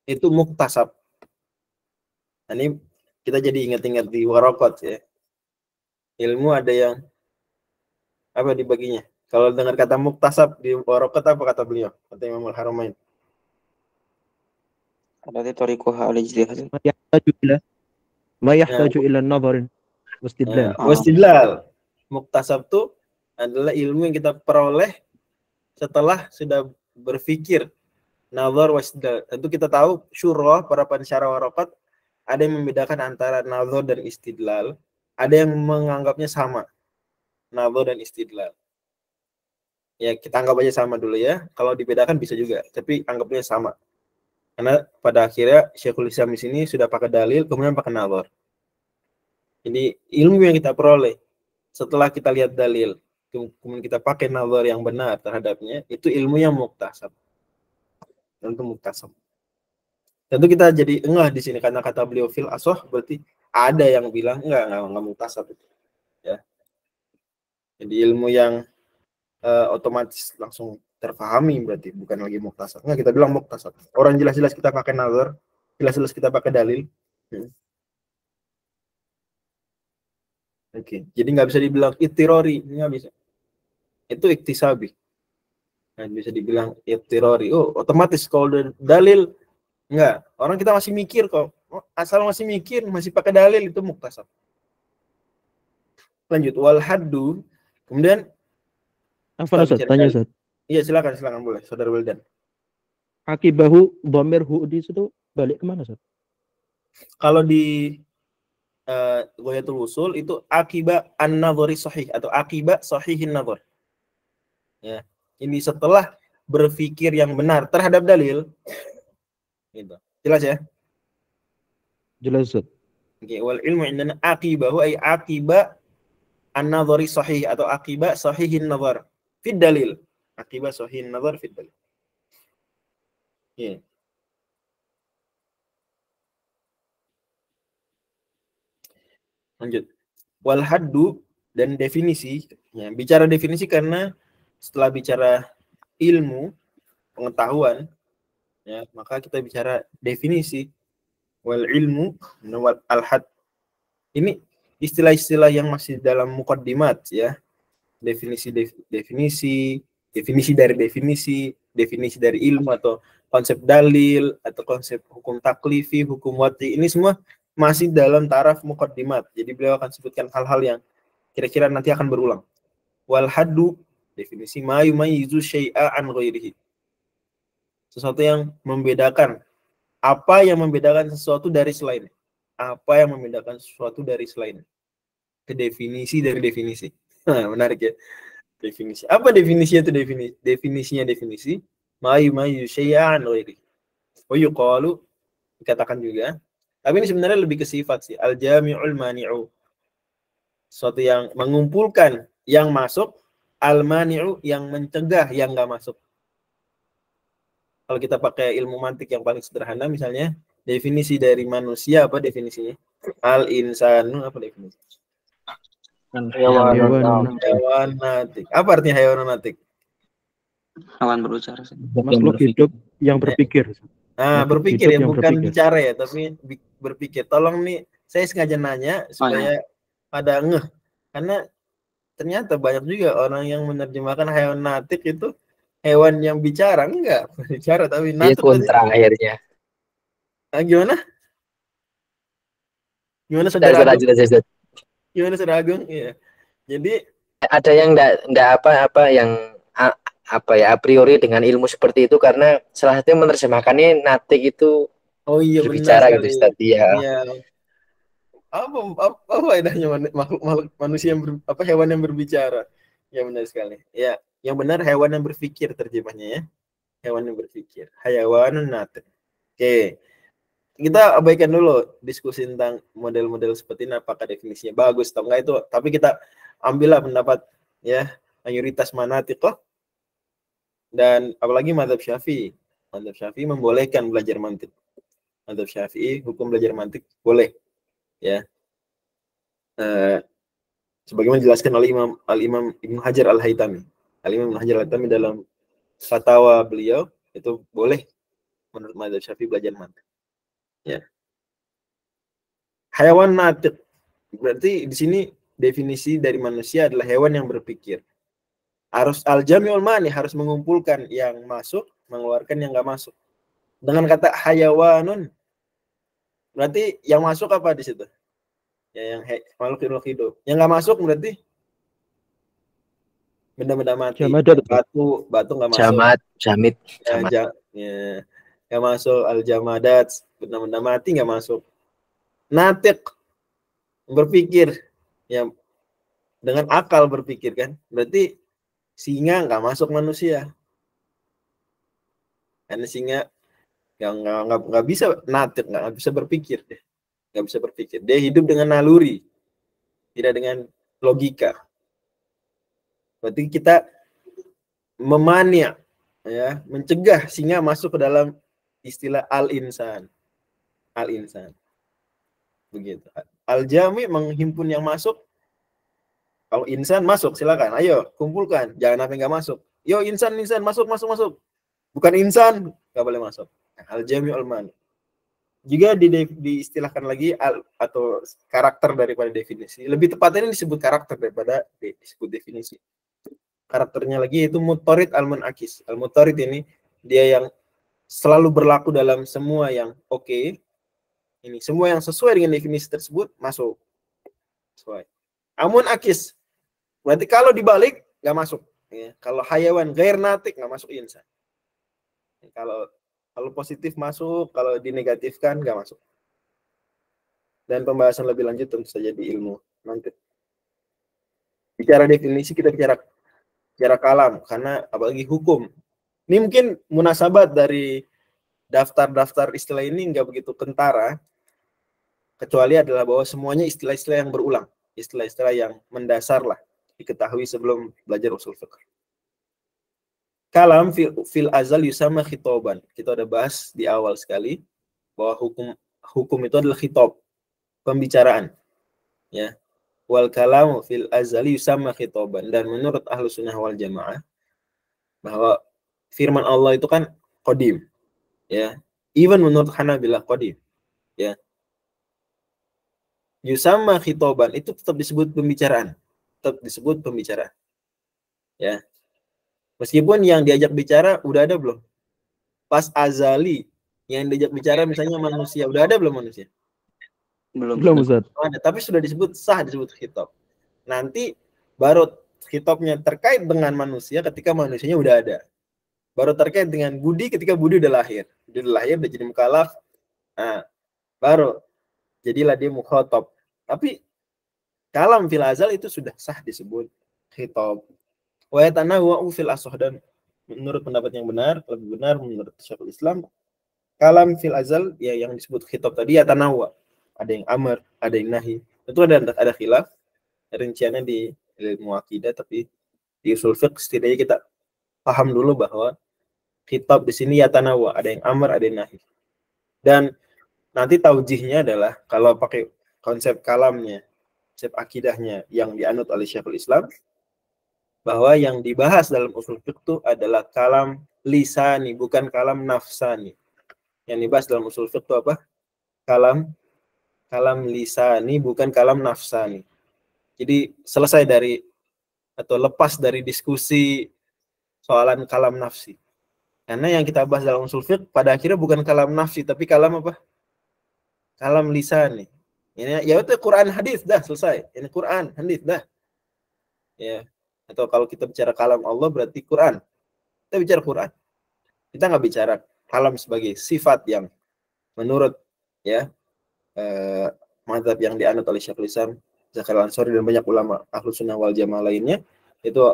A: itu muktasab. Nah, ini kita jadi ingat-ingat di Waraqat ya. Ilmu ada yang apa dibaginya? Kalau dengar kata muktasab di Waraqat, apa kata beliau? Kata Imamul Haramain.
C: Berarti thariquha al-ijtihad.
B: Ma yahtaju ila nadharin wastidlal.
A: Wastidlal. Muktasab itu adalah ilmu yang kita peroleh setelah sudah berpikir. Nazar wastidlal. Tentu kita tahu syurah para pensyarah Waraqat ada yang membedakan antara nazar dan istidlal. Ada yang menganggapnya sama. Nazar dan istidlal. Ya, kita anggap aja sama dulu ya. Kalau dibedakan bisa juga, tapi anggapnya sama. Karena pada akhirnya Syekhul Islam di sini sudah pakai dalil, kemudian pakai nazar. Jadi ilmu yang kita peroleh setelah kita lihat dalil, kemudian kita pakai nazar yang benar terhadapnya, itu ilmu yang muktasab. Tentu muktasab. Tentu kita jadi engah di sini karena kata beliau fil asah, berarti ada yang bilang enggak muktasab itu. Ya. Jadi ilmu yang otomatis langsung terpahami berarti bukan lagi muktasab. Enggak, kita bilang muktasab. Orang jelas-jelas kita pakai nazar, jelas-jelas kita pakai dalil. Oke. Jadi nggak bisa dibilang ittirori, nggak bisa. Itu iktisabi. Nah, bisa dibilang ittirori. Oh, otomatis kalau dalil enggak. Orang kita masih mikir kok. Asal masih mikir, masih pakai dalil, itu muktasab. Lanjut, wal haddu. Kemudian
B: Apa Ustaz? Tanya Ustaz.
A: Iya, silakan boleh, Saudara Wildan.
B: Akibahu dhamir hu di situ balik kemana Ustaz?
A: Kalau di Ghayatul Usul itu akibat an-nadhari sahih atau akibat sahihin nadhar. Ya, ini setelah berpikir yang benar terhadap dalil. Gitu. Jelas ya?
B: Jelas Ustaz.
A: Oke, wal ilmu indana aqibahu ay aqiba an-nadhari sahih atau aqiba sahihin nadhar fid dalil. Aqiba sahihin nadhar fid dalil. Oke. Lanjut. Wal haddu dan definisi. Ya, bicara definisi karena setelah bicara ilmu, pengetahuan, ya, maka kita bicara definisi. Wal ilmu wal al-had. Ini istilah-istilah yang masih dalam muqaddimat ya. Definisi dari definisi dari ilmu atau konsep dalil atau konsep hukum taklifi, hukum wati. Ini semua masih dalam taraf muqaddimat. Jadi beliau akan sebutkan hal-hal yang kira-kira nanti akan berulang. Wal haddu Definisi ma yumayyizu syai'a an ghairihi. Sesuatu yang membedakan. Apa yang membedakan sesuatu dari selainnya? Apa yang membedakan sesuatu dari selainnya? Ke definisi dari definisi. Nah, menarik ya. Definisi. Apa definisinya itu definisi? Definisinya definisi. Ma yumayyizu syai'a an ghairihi. Wa yuqalu, dikatakan juga. Tapi ini sebenarnya lebih ke sifat sih. Al-jami'ul mani'u. Sesuatu yang mengumpulkan yang masuk. Al-mani'u yang mencegah yang nggak masuk. Kalau kita pakai ilmu mantik yang paling sederhana, misalnya definisi dari manusia apa definisinya? Al-insanu apa definisi? Hayawan natik. Apa artinya hayawan natik?
C: Hewan berbicara sih.
B: Makhluk hidup yang berpikir.
A: Nah,
B: Makhluk
A: berpikir ya,
B: hidup yang
A: bukan
B: berpikir.
A: bicara ya, tapi berpikir. Tolong nih, saya sengaja nanya supaya pada ngeh. Karena ternyata banyak juga orang yang menerjemahkan hayawan natik itu hewan yang bicara. Enggak bicara, tapi
D: Dia
A: natik.
D: kontra akhirnya.
A: Gimana? Gimana saudara Agung?
D: Lanjut.
A: Gimana saudara Agung? Iya. Jadi
D: Ada yang enggak apa-apa yang apa ya a priori dengan ilmu seperti itu, karena salah satunya menerjemahkannya natik itu
A: oh iya benar
D: berbicara gitu
A: sekali.
D: Ustaz. Iya.
A: Iya. Apa faedahnya makhluk manusia yang hewan yang berbicara? Ya benar sekali. Ya, yang benar hewan yang berpikir terjemahnya ya. Hewan yang berpikir. Hayawanun natik. Oke. Kita abaikan dulu diskusi tentang model-model seperti ini, apakah definisinya bagus atau enggak itu, tapi kita ambillah pendapat ya mayoritas manatiqah dan apalagi mazhab Syafi'i. Mazhab Syafi'i membolehkan belajar mantik. Mazhab Syafi'i hukum belajar mantik boleh ya. Sebagaimana dijelaskan oleh Al-Imam Ibnu Hajar Al-Haytami. Al-Imam Ibnu Hajar Al-Haytami dalam fatwa beliau itu boleh menurut mazhab Syafi'i belajar mantik. Ya. Hayawan natik berarti di sini definisi dari manusia adalah hewan yang berpikir. Harus al-jami'ul mani, harus mengumpulkan yang masuk, mengeluarkan yang enggak masuk. Dengan kata hayawanun berarti yang masuk apa di situ? Ya yang makhluk hidup. Yang enggak masuk berarti benda-benda mati. Batu enggak masuk.
D: Jamid.
A: Ya, enggak masuk al-jamadat, benda-benda mati enggak masuk. Natik berpikir ya dengan akal berpikir kan, berarti singa nggak masuk manusia, karena singa yang nggak bisa natik, nggak bisa berpikir deh, nggak bisa berpikir, dia hidup dengan naluri, tidak dengan logika. Berarti kita memania ya, mencegah singa masuk ke dalam istilah al-insan begitu. Al-jami menghimpun yang masuk. Kalau insan masuk silakan, ayo kumpulkan, jangan sampai nggak masuk. Yo insan masuk. Bukan insan nggak boleh masuk. Al-jami al-mani. Juga diistilahkan lagi atau karakter daripada definisi. Lebih tepatnya ini disebut karakter daripada disebut definisi. Karakternya lagi yaitu mutarid al-munakis. Al-mutarid ini dia yang selalu berlaku dalam semua yang oke. Ini semua yang sesuai dengan definisi tersebut masuk. Sesuai. Amun akis. Berarti kalau dibalik nggak masuk. Ya. Kalau hayawan ghair natik nggak masuk insan. Ya, kalau positif masuk, kalau dinegatifkan nggak masuk. Dan pembahasan lebih lanjut tentu saja di ilmu nanti. Bicara definisi kita bicara kalam, karena apalagi hukum. Ini mungkin munasabat dari daftar-daftar istilah ini nggak begitu kentara, kecuali adalah bahwa semuanya istilah-istilah yang berulang, istilah-istilah yang mendasar lah, diketahui sebelum belajar usul fiqh. Kalam fil azal yusama khitoban. Kita udah bahas di awal sekali bahwa hukum itu adalah khitab, pembicaraan. Ya. Wal kalamu fil azali yusama khitoban. Dan menurut ahlu sunnah wal jamaah bahwa firman Allah itu kan qadim. Ya. Even menurut Hanabilah qadim. Ya. Yusama khitoban itu tetap disebut pembicaraan. Ya. Meskipun yang diajak bicara udah ada belum? Pas azali yang diajak bicara misalnya manusia, udah ada belum manusia?
B: Belum Ustaz.
A: Ada, tapi sudah disebut sah, disebut khitab. Nanti baru khitabnya terkait dengan manusia ketika manusianya udah ada. Baru terkait dengan budi ketika budi udah lahir. Dia udah lahir, udah jadi mukallaf. Nah, baru jadilah dia mukhatab. Tapi kalam fil azal itu sudah sah disebut khitab. Wa yatanawwa'u fil asah, dan menurut pendapat yang benar, lebih benar menurut Syekhul Islam, kalam fil azal ya yang disebut khitab tadi ya tanawwa. Ada yang amr, ada yang nahi. Itu ada khilaf. Rinciannya di ilmu akidah, tapi di usul fiqh setidaknya kita paham dulu bahwa khitab di sini ya tanawwa, ada yang amr, ada yang nahi. Dan nanti taujihnya adalah kalau pakai konsep kalamnya, konsep akidahnya yang dianut oleh Syekhul Islam, bahwa yang dibahas dalam usul fiqh itu adalah kalam lisani, bukan kalam nafsani. Yang dibahas dalam usul fiqh itu apa? Kalam lisani, bukan kalam nafsani. Jadi selesai dari atau lepas dari diskusi soalan kalam nafsi. Karena yang kita bahas dalam usul fiqh pada akhirnya bukan kalam nafsi, tapi kalam apa? Kalam lisani. Ini ya itu Quran hadis dah selesai. Ini Quran hadis dah. Ya. Atau kalau kita bicara kalam Allah berarti Quran. Kita bicara Quran. Kita nggak bicara kalam sebagai sifat yang menurut ya mazhab yang dianut oleh Syekhul Islam Zakaria Al-Ansari dan banyak ulama Ahlus Sunnah wal Jamaah lainnya, itu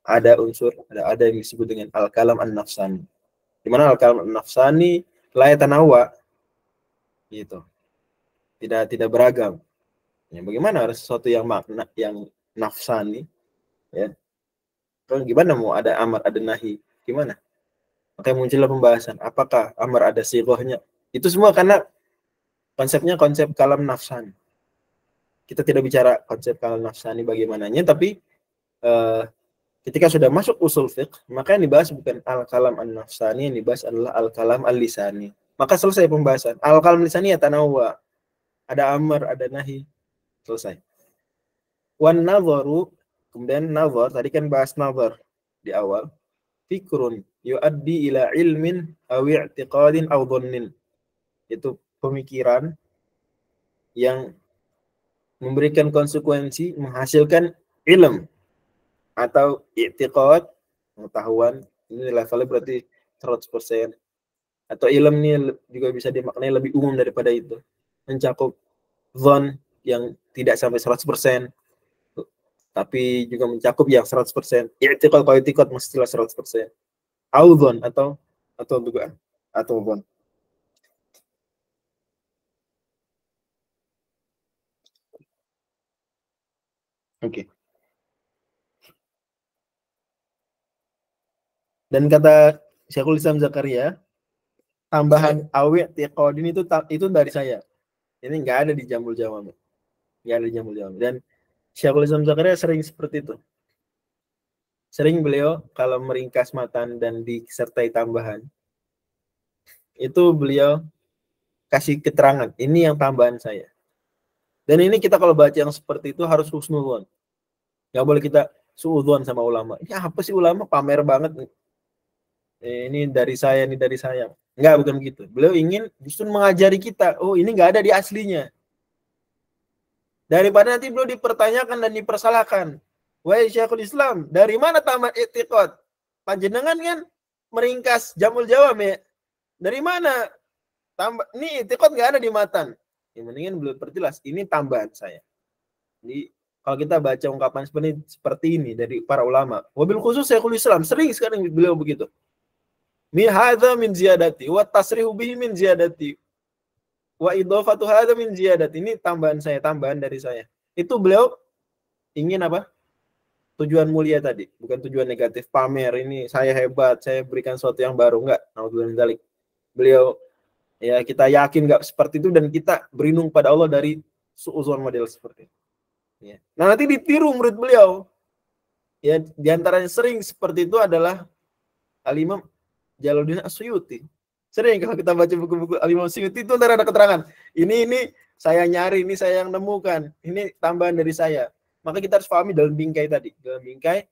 A: ada unsur ada yang disebut dengan al-kalam an-nafsani. Di mana al-kalam an-nafsani la yatanawwa gitu. Tidak beragam. Ya, bagaimana ada sesuatu yang makna yang nafsani ya. Kan gimana mau ada amar ada nahi? Gimana? Makanya muncullah pembahasan apakah amar ada sighahnya. Itu semua karena konsepnya konsep kalam nafsani. Kita tidak bicara konsep kalam nafsani bagaimananya, tapi ketika sudah masuk usul fiqh, maka yang dibahas bukan al-kalam an-nafsani, yang dibahas adalah al-kalam al-lisani. Maka selesai pembahasan. Al-kalam lisani ya tanawwa. Ada amr, ada nahi. Selesai. Wan nadharu, kemudian nazar, tadi kan bahas nazar di awal. Fikrun yuaddi ila ilmin aw i'tiqadin aw dhannin. Itu pemikiran yang memberikan konsekuensi, menghasilkan ilm atau i'tiqad, pengetahuan. Ini levelnya berarti 100%. Atau ilm ini juga bisa dimaknai lebih umum daripada itu. Mencakup dhon yang tidak sampai 100%, tapi juga mencakup yang 100%. I'tiqad, kalau i'tiqad mestilah 100%. Au dhon atau dugaan atau dhon. Oke. Dan kata Syekhul Islam Zakaria, tambahan awet tiqodin itu dari saya. Ini nggak ada di Jamul Jawami. Nggak ada di Jamul Jawami. Dan Syekhul Islam Zakaria sering seperti itu. Sering beliau kalau meringkas matan dan disertai tambahan, itu beliau kasih keterangan. Ini yang tambahan saya. Dan ini kita kalau baca yang seperti itu harus husnuzon. Nggak boleh kita suudzon sama ulama. Ini apa sih ulama pamer banget? Ini dari saya, ini dari saya. Enggak, bukan begitu. Beliau ingin justru mengajari kita, oh ini enggak ada di aslinya. Daripada nanti beliau dipertanyakan dan dipersalahkan. Wahai Syekhul Islam, dari mana tamat i'tiqad? Panjenengan kan meringkas Jamul Jawami. Dari mana? Ini i'tiqad enggak ada di matan. Yang mendingan beliau perjelas, ini tambahan saya. Jadi kalau kita baca ungkapan seperti ini dari para ulama, wabil khusus Syekhul Islam, sering sekarang beliau begitu. Min hadza min ziyadati wa tasrihu bihi min ziyadati wa idhafatu hadza min ziyadati. Ini tambahan saya, tambahan dari saya. Itu beliau ingin apa? Tujuan mulia tadi, bukan tujuan negatif, pamer ini saya hebat, saya berikan sesuatu yang baru, enggak. Naudzubillah min dzalik. Beliau ya kita yakin enggak seperti itu dan kita berlindung pada Allah dari suudzon model seperti itu. Ya. Nah, nanti ditiru murid beliau. Ya, diantaranya sering seperti itu adalah Al-Imam Jalaluddin As-Suyuti. Sering kalau kita baca buku-buku Al-Imam As-Suyuti itu ada keterangan. Ini saya nyari, ini saya yang nemukan. Ini tambahan dari saya. Maka kita harus pahami dalam bingkai tadi. Dalam bingkai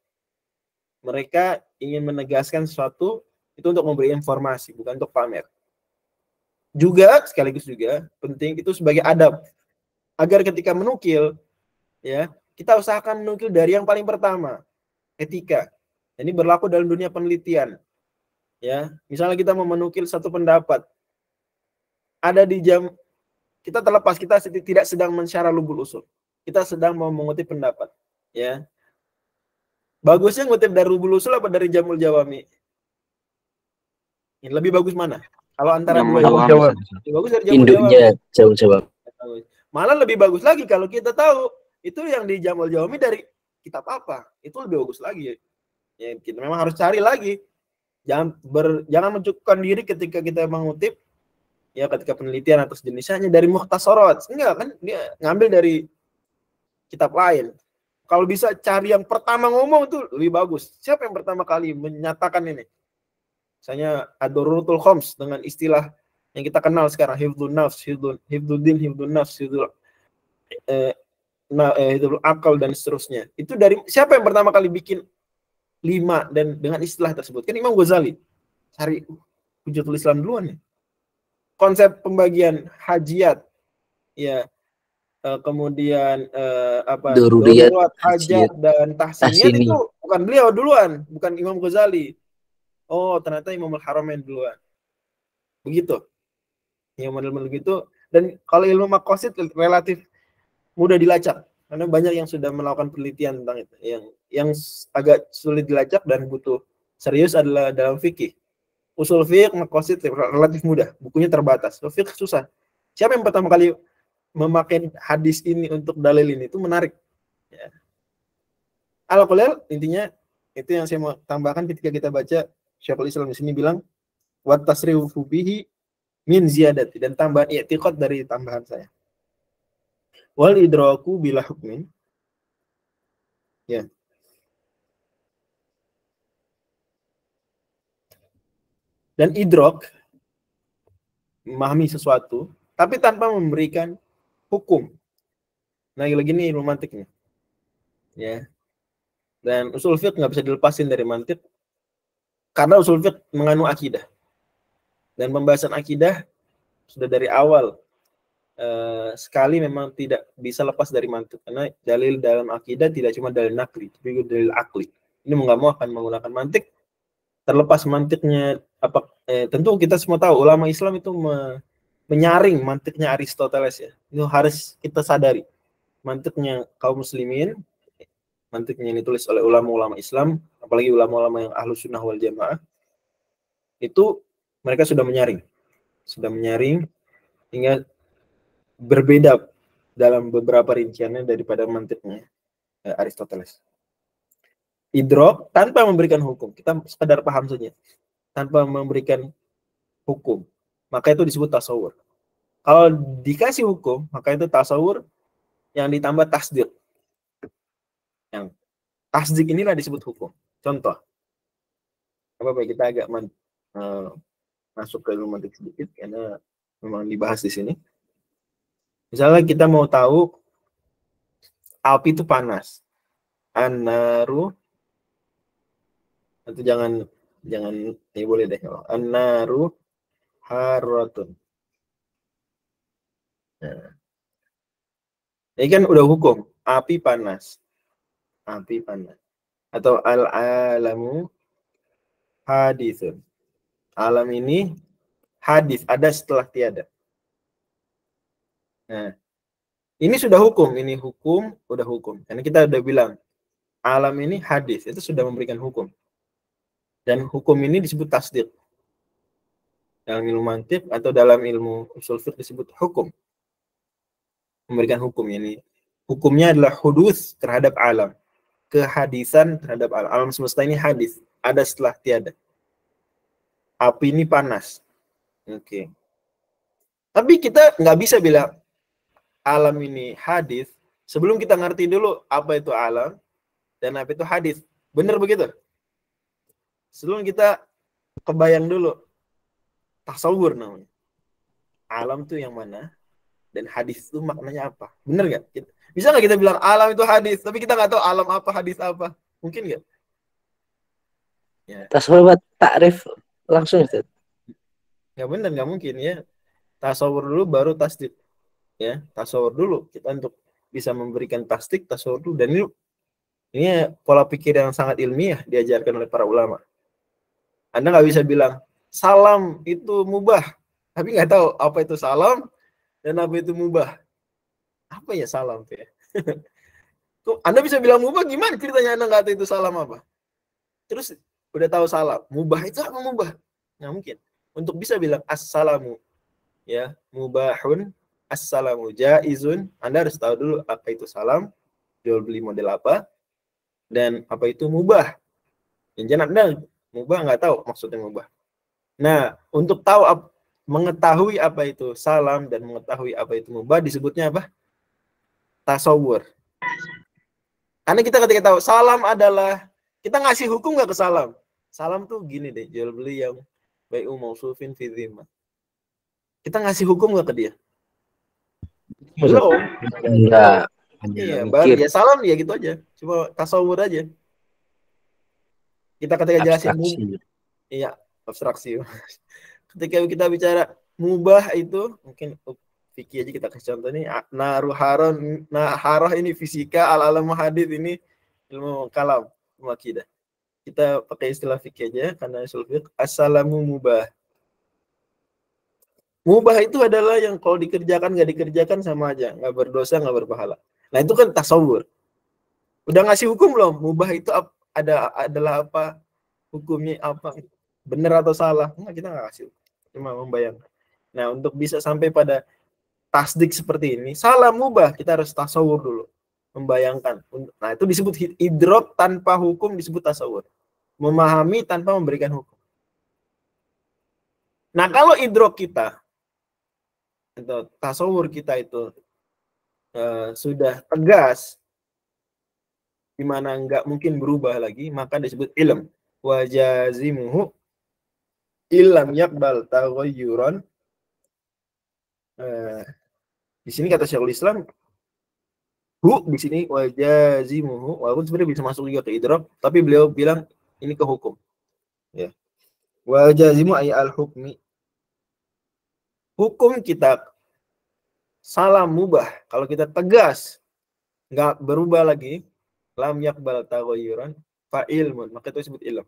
A: mereka ingin menegaskan sesuatu itu untuk memberi informasi, bukan untuk pamer. Juga sekaligus juga penting itu sebagai adab. Agar ketika menukil ya, kita usahakan menukil dari yang paling pertama. etika. Ini berlaku dalam dunia penelitian. Ya, misalnya kita mau menukil satu pendapat, ada di jam kita terlepas, kita tidak sedang mensyarah lubul usul, kita sedang mau mengutip pendapat. Ya, bagusnya ngutip dari lubul usul apa dari Jamul Jawami? Ini lebih bagus mana? Kalau antara
C: Jamul
A: dua ini,
B: Jawami.
A: lebih bagus dari Jamul Jawami.
D: Induknya jauh-jauh.
A: Malah lebih bagus lagi kalau kita tahu itu yang di Jamul Jawami dari kitab apa, itu lebih bagus lagi. Ya, kita memang harus cari lagi. Jangan mencukupkan diri ketika kita mengutip, ya ketika penelitian atau sejenisnya dari mukhtasarat. Enggak kan, dia ngambil dari kitab lain. Kalau bisa cari yang pertama ngomong itu lebih bagus. Siapa yang pertama kali menyatakan ini? Misalnya Ad-Durratul Khams dengan istilah yang kita kenal sekarang, hifdzun nafs, hifdzuddin, hifdzun nafs, hifdzul akal dan seterusnya. Itu dari siapa yang pertama kali bikin 5 dan dengan istilah tersebut? Kan Imam Ghazali. Cari Hujjatul Islam duluan ya. Konsep pembagian hajiat, ya, kemudian darurat, hajat dan tahsiniyat itu bukan beliau duluan, bukan Imam Ghazali. Oh, ternyata Imam Al-Haramain duluan. Begitu. Yang model-model begitu. Dan kalau ilmu maqasid relatif mudah dilacak. Karena banyak yang sudah melakukan penelitian tentang itu. Yang agak sulit dilacak dan butuh serius adalah dalam fikih. Usul fiqh, maqasid relatif mudah. Bukunya terbatas. Fiqh susah. Siapa yang pertama kali memakai hadis ini untuk dalil ini? Itu menarik. Ya. Al-Qulil, intinya itu yang saya mau tambahkan ketika kita baca Syekhul Islam di sini bilang wa tasrifu bihi min ziyadati, dan tambahan i'tiqad dari tambahan saya. Wal idraku bila hukmin. Ya. Dan idrak, memahami sesuatu tapi tanpa memberikan hukum. Nah, lagi ini ilmu mantiknya. Ya. Dan usul fiqh nggak bisa dilepasin dari mantik karena usul fiqh mengandung akidah. Dan pembahasan akidah sudah dari awal sekali memang tidak bisa lepas dari mantik, karena dalil dalam akidah tidak cuma dalil nakli, tapi juga dalil akli. Ini mau nggak mau akan menggunakan mantik. Terlepas mantiknya apa, tentu kita semua tahu ulama Islam itu menyaring mantiknya Aristoteles ya. Itu harus kita sadari. Mantiknya kaum muslimin, mantiknya yang ditulis oleh ulama-ulama Islam, apalagi ulama-ulama yang ahlu sunnah wal jamaah, itu mereka sudah menyaring hingga berbeda dalam beberapa rinciannya daripada mantiknya Aristoteles. Idrok tanpa memberikan hukum, kita sekedar paham saja tanpa memberikan hukum, maka itu disebut tasawur. Kalau dikasih hukum, maka itu tasawur yang ditambah tasdik. Yang tasdik inilah disebut hukum. Contoh, apa kita agak masuk ke ilmu mantik sedikit karena memang dibahas di sini. Misalnya kita mau tahu api itu panas, an-naru, itu jangan ini boleh deh kalau an-naru haratun. Nah, ini kan udah hukum, api panas, atau al-alamu hadithun. Alam ini hadis, ada setelah tiada. Nah, ini sudah hukum, udah hukum. Karena kita udah bilang alam ini hadis, itu sudah memberikan hukum. Dan hukum ini disebut tasdik. Dalam ilmu mantik atau dalam ilmu usul fiqh disebut hukum. Memberikan hukum ini. Hukumnya adalah hudus terhadap alam. Kehadisan terhadap alam. Alam semesta ini hadis, ada setelah tiada. Api ini panas. Oke. Tapi kita nggak bisa bilang alam ini hadis sebelum kita ngerti dulu apa itu alam dan apa itu hadis. Benar begitu? Sebelum kita kebayang dulu tasawur namanya. Alam itu yang mana dan hadis itu maknanya apa? Benar nggak? Bisa nggak kita bilang alam itu hadis, tapi kita nggak tahu alam apa, hadis apa? Mungkin nggak?
D: Ya. Tasawur takrif langsung itu.
A: Ya benar, nggak mungkin ya. Tasawur dulu baru tasdik. Ya, tasawur dulu kita untuk bisa memberikan tasdik, tasawur dulu, dan ini Ini pola pikir yang sangat ilmiah diajarkan oleh para ulama. Anda nggak bisa bilang salam itu mubah, tapi nggak tahu apa itu salam dan apa itu mubah. Apa ya salam tuh ya? Kok Anda bisa bilang mubah gimana? Ceritanya Anda nggak tahu itu salam apa? Terus udah tahu salam, mubah itu apa mubah? Nggak mungkin. Untuk bisa bilang assalamu, ya mubahun, assalamu jaizun, Anda harus tahu dulu apa itu salam, jual beli model apa, dan apa itu mubah. Jangan Anda mubah nggak tahu maksudnya mubah. Nah, untuk tahu mengetahui apa itu salam dan mengetahui apa itu mubah disebutnya apa? Tasawur. Karena kita ketika tahu salam adalah kita ngasih hukum nggak ke salam. Salam tuh gini deh, jual beli yang bai'u mausufin fi dhimmah. Kita ngasih hukum nggak ke dia? Belum.
D: Enggak.
A: Iya, baru ya salam ya gitu aja. Cuma tasawur aja. Kita ketika jelasin iya, abstraksi. Ketika kita bicara mubah itu mungkin fikih aja kita kasih contoh nih, naruh ini fisika, al-alam hadits ini ilmu kalam, ilmu akidah. Kita pakai istilah fikih aja karena usul fiqh, assalamu mubah. Mubah itu adalah yang kalau dikerjakan nggak dikerjakan sama aja, nggak berdosa, nggak berpahala. Nah, itu kan tasawur. Udah ngasih hukum belum? Mubah itu adalah apa? Hukumnya apa? Benar atau salah? Nah, kita nggak kasih. Cuma membayangkan. Nah, untuk bisa sampai pada tasdik seperti ini, salah mubah, kita harus tasawur dulu. Membayangkan. Nah, itu disebut idrok tanpa hukum, disebut tasawur. Memahami tanpa memberikan hukum. Nah, kalau idrok kita, atau tasawur kita itu sudah tegas, di mana nggak mungkin berubah lagi, maka disebut ilm. Wajazimuhu illam yaqbal taghayyuran. Di sini kata Syekhul Islam, di sini wajazimuhu, walaupun sebenarnya bisa masuk juga ke idrak, tapi beliau bilang ini ke hukum. Ya. Wajazimu ay al-hukmi. Hukum kita salam mubah, kalau kita tegas nggak berubah lagi, lam yaqbal taghayyuran fa ilmun, maka itu disebut ilm.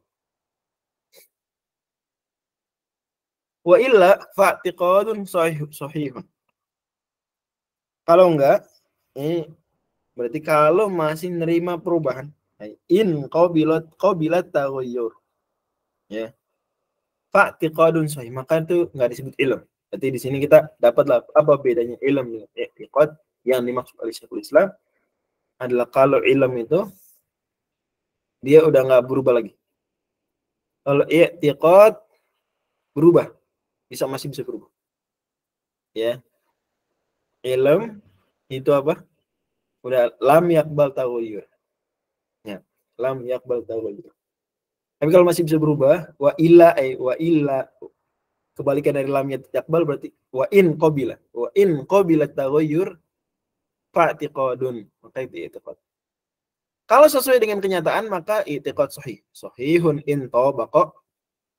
A: Wa illa fa'tiqadun sahihun. Kalau enggak, ini berarti kalau masih nerima perubahan, in qabilat taghayyur, ya, fa'tiqadun sahih, maka itu enggak disebut ilm. Berarti di sini kita dapatlah apa bedanya ilm dengan i'tiqad. Yang dimaksud oleh Syekhul Islam adalah kalau ilm itu dia udah enggak berubah lagi. Kalau i'tiqad berubah, masih bisa berubah. Ya. Ilm itu apa? Udah lam yaqbal taghayyur. Ya, lam yaqbal taghayyur. Tapi kalau masih bisa berubah, wa illa kebalikan dari lam yaqbal berarti wa in qabila taghayyur fa'tiqadun, maka itu i'tiqad. Kalau sesuai dengan kenyataan maka i'tiqad sahih. Sahihun in tabaqa.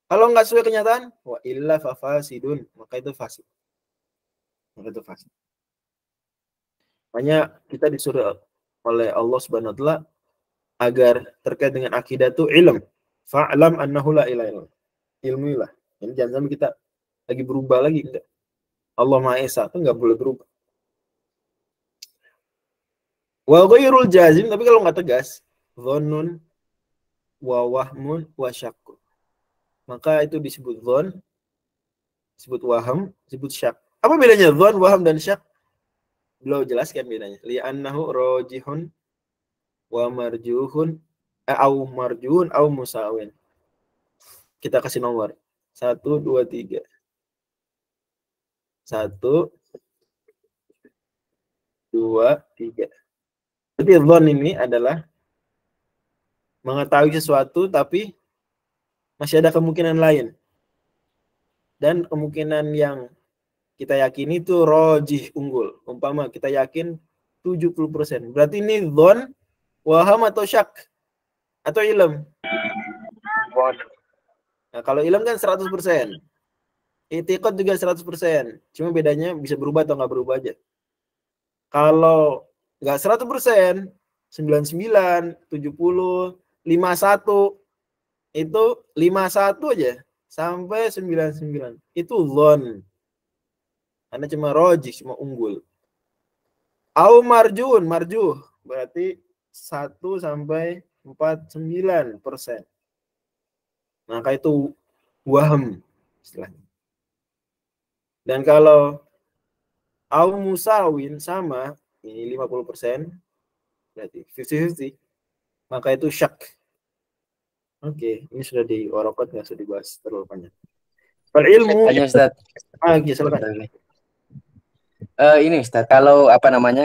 A: Kalau enggak sesuai kenyataan, wa illa fa fasidun, maka itu fasid. Maka itu fasid. Makanya kita disuruh oleh Allah Subhanahu wa taala agar terkait dengan akidah itu ilm. Fa'lam annahu la ilaha illallah. Ilmuilah. Jadi jangan sampai kita lagi berubah lagi. Allah Maha Esa itu enggak boleh berubah. Wa ghairul jazim, tapi kalau enggak tegas, dhannun wa wahmun wa syakkun. Maka itu disebut dhon, disebut waham, disebut syak. Apa bedanya dhon, waham dan syak? Beliau jelaskan bedanya. Li'annahu rajihun wa marjuhun au marjuhun au musawin. Kita kasih nomor 1, 2, 3. 1, 2, 3. Jadi dhon ini adalah mengetahui sesuatu tapi masih ada kemungkinan lain. Dan kemungkinan yang kita yakini itu rajih, unggul. Umpama kita yakin 70%. Berarti ini dhon, waham atau syak? Atau ilm? Nah, kalau ilm kan 100%. I'tiqad juga 100%. Cuma bedanya bisa berubah atau nggak berubah aja. Kalau nggak 100%, 99, 70, 51 itu 51 aja sampai 99 itu dhon. Karena cuma rojih, cuma unggul. Au marjuh berarti 1 sampai 49%. Maka itu waham istilahnya. Dan kalau au musawin sama, ini 50%, berarti 50-50, maka itu syak. Oke, ini sudah di warokot, nggak usah dibahas terlalu banyak. Fal ilmu,
D: Tanya Ustaz.
A: silakan.
D: Ini Ustaz, kalau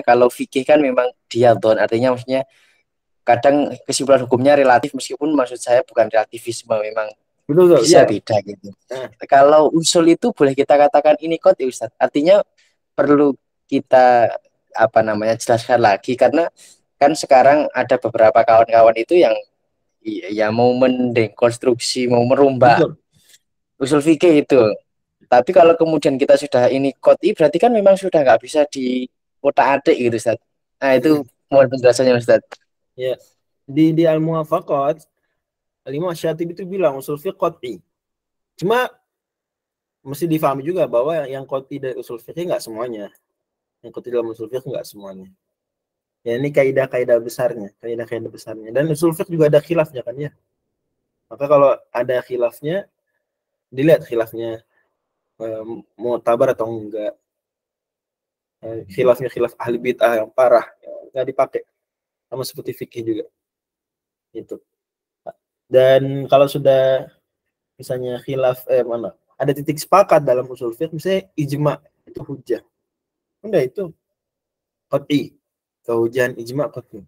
D: kalau fikih kan memang dia dhon, artinya maksudnya kadang kesimpulan hukumnya relatif, meskipun maksud saya bukan relativisme, memang
A: Betul,
D: bisa
A: ya.
D: beda gitu. Kalau usul itu boleh kita katakan ini kot ya Ustaz. Artinya perlu kita jelaskan lagi, karena kan sekarang ada beberapa kawan-kawan itu yang ya mau mendekonstruksi, mau merombak
A: Betul.
D: usul fikih itu. Tapi kalau kemudian kita sudah ini koti, berarti kan memang sudah nggak bisa di otak-atik gitu Ustaz. Nah itu mohon penjelasannya Ustaz.
A: Ya, di Al-Muwafaqat, Al-Imam Syatibi itu bilang usul fiqh qat'i. Cuma mesti difahami juga bahwa yang qat'i dari usul fiqh nggak semuanya. Yang qat'i dalam usul fiqh nggak semuanya. Ya ini kaidah-kaidah besarnya, kaidah-kaidah besarnya. Dan usul fiqh juga ada khilafnya kan ya. Maka kalau ada khilafnya, dilihat khilafnya mu'tabar atau enggak. Khilafnya khilaf ahli bid'ah yang parah, nggak dipakai. Sama seperti fikih juga. Itu. Dan kalau sudah misalnya khilaf ada titik sepakat dalam usul fiqh, misalnya ijma itu hujjah. Udah itu qat'i. Kehujahan ijma qat'i.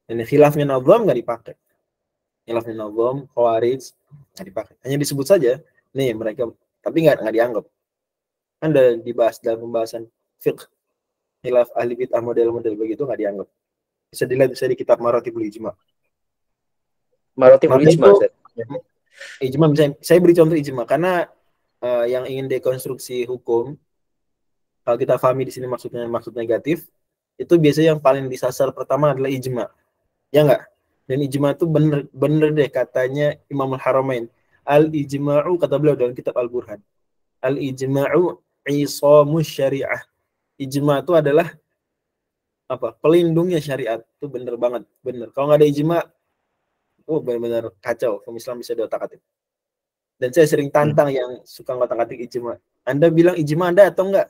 A: Dan khilafnya nazam nggak dipakai. Khilafnya nazam, khawarij nggak dipakai. Hanya disebut saja, nih mereka, tapi nggak dianggap. Kan udah dibahas dalam pembahasan fiqh. Khilaf ahli bid'ah model-model begitu nggak dianggap. Bisa dilihat di kitab Maratibul Ijma.
D: Maratibul Ijma.
A: Ijma saya beri contoh ijma karena yang ingin dekonstruksi hukum, kalau kita pahami di sini maksud negatif, itu biasanya yang paling disasar pertama adalah ijma. Ya enggak? Dan ijma itu bener deh katanya Imam Al-Haramain. Al-ijma'u, kata beliau dalam kitab Al-Burhan. Al-ijma'u isamus syariah. Ijma itu adalah pelindungnya syariat. Itu bener banget, bener. Kalau nggak ada ijma, benar-benar kacau. Kaum Islam bisa diotak-atik. Dan saya sering tantang yang suka ngotak-atik ijma. Anda bilang ijma Anda atau enggak?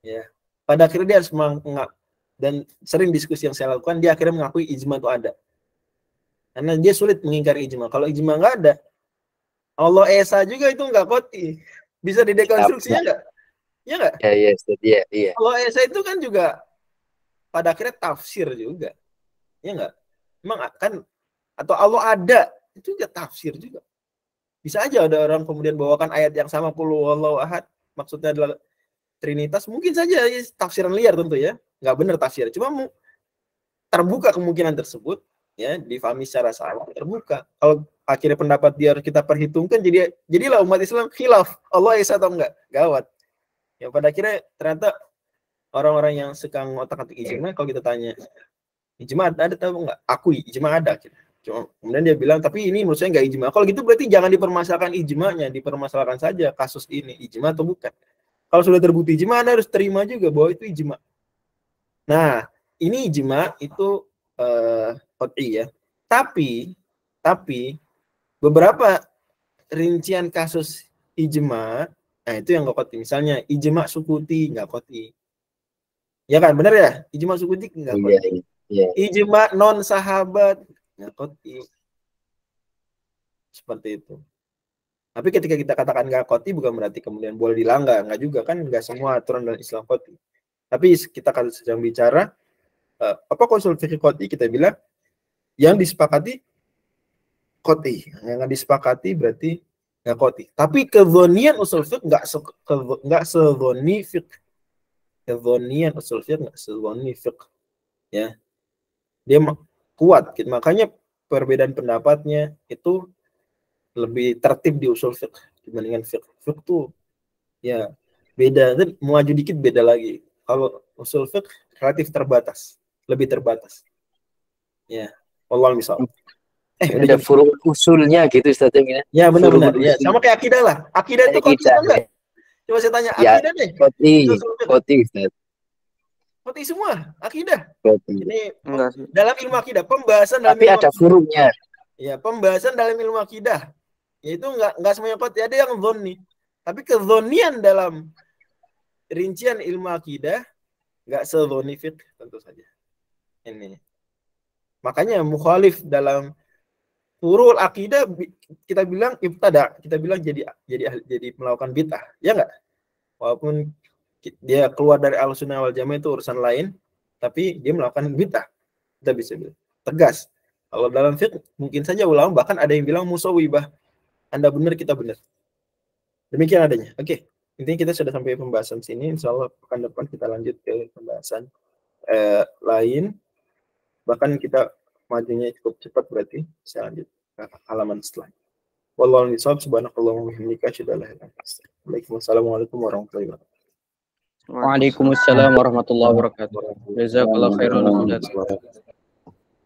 A: Ya. Pada akhirnya dia harus mengaku, dan sering diskusi yang saya lakukan, dia akhirnya mengakui ijma itu ada. Karena dia sulit mengingkari ijma. Kalau ijma nggak ada, Allah Esa juga itu nggak qat'i. Bisa didekonstruksinya nggak? Ya nggak?
D: Iya.
A: Allah Esa itu kan juga pada akhirnya tafsir juga. Ya nggak? Emang kan, atau Allah ada, itu juga tafsir juga. Bisa aja ada orang kemudian bawakan ayat yang sama, qul huwallahu ahad, maksudnya adalah Trinitas, mungkin saja tafsiran liar tentu ya, nggak benar tafsir. Cuma terbuka kemungkinan tersebut, ya difahami secara salah, terbuka. Kalau akhirnya pendapat dia kita perhitungkan, jadilah umat Islam khilaf Allah Esa atau enggak, gawat. Ya pada akhirnya ternyata orang-orang yang suka ngotak-atik ijma, kalau kita tanya ijma ada tahu enggak? Akui ijma ada. Cuma kemudian dia bilang, tapi ini menurut saya nggak ijma. Kalau gitu berarti jangan dipermasalahkan ijmanya, dipermasalahkan saja kasus ini ijma atau bukan. Kalau sudah terbukti ijma, Anda harus terima juga bahwa itu ijma. Nah, ini ijma itu qat'i ya. Tapi beberapa rincian kasus ijma, nah itu yang nggak qat'i. Misalnya ijma sukuti nggak qat'i. Ya kan, benar ya? Ijma sukuti nggak qat'i.
D: Iya.
A: Ijma non sahabat nggak qat'i. Seperti itu. Tapi ketika kita katakan nggak qat'i bukan berarti kemudian boleh dilanggar, nggak juga kan, nggak semua aturan dalam Islam qat'i. Tapi kita kalau sedang bicara apa usul fikih qat'i, kita bilang yang disepakati qat'i, yang nggak disepakati berarti nggak qat'i. Tapi kezonian usul fiqh nggak sezoni fiqh. Kezonian usul fiqh nggak sezoni fiqh. Ya, dia kuat. Makanya perbedaan pendapatnya itu lebih tertib di usul fiqh dibandingkan fiqh. Fiqh tuh ya beda, dan maju dikit beda lagi. Kalau usul fiqh relatif terbatas. lebih terbatas. Ya, Allah misal.
D: Ada furu usulnya gitu Ustaz ya.
A: Ya benar-benar.
D: Furu
A: Ya,
D: usul.
A: sama kayak akidah lah. Akidah itu kok
D: Akidah.
A: enggak? Coba saya tanya,
D: Ya,
A: akidah deh.
D: Koti Ustaz.
A: Koti semua, akidah.
D: Koti.
A: Ini
C: Enggak sih.
A: dalam ilmu akidah, pembahasan dalam
D: Tapi
A: ilmu
D: ada
A: akidah.
D: furunya.
A: Ya, pembahasan dalam ilmu akidah. Yaitu enggak semuanya koti, ada yang dzonni. Tapi kezonian dalam rincian ilmu akidah enggak sedzonni fiqh tentu saja. Ini. Makanya mukhalif dalam furul akidah kita bilang ibtada, kita bilang jadi melakukan bid'ah. Ya enggak? Walaupun dia keluar dari Ahlussunnah wal Jamaah itu urusan lain, tapi dia melakukan bid'ah. Kita bisa bilang tegas. Kalau dalam fiqh mungkin saja ulama bahkan ada yang bilang musawwibah. Anda benar, kita benar. Demikian adanya. Oke. Intinya kita sudah sampai pembahasan sini. Insyaallah pekan depan kita lanjut ke pembahasan lain. Bahkan kita majunya cukup cepat berarti. Saya lanjut ke halaman setelahnya. Wallahu a'lam bishawab. Subhanakallahumma wa bihamdika asyhadu an la ilaha illa anta astaghfiruka wa atubu ilaik. Wassalamualaikum warahmatullahi wabarakatuh.
B: Waalaikumsalam warahmatullahi wabarakatuh. Jazakallahu khairan.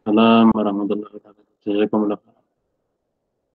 E: Assalamualaikum warahmatullahi wabarakatuh.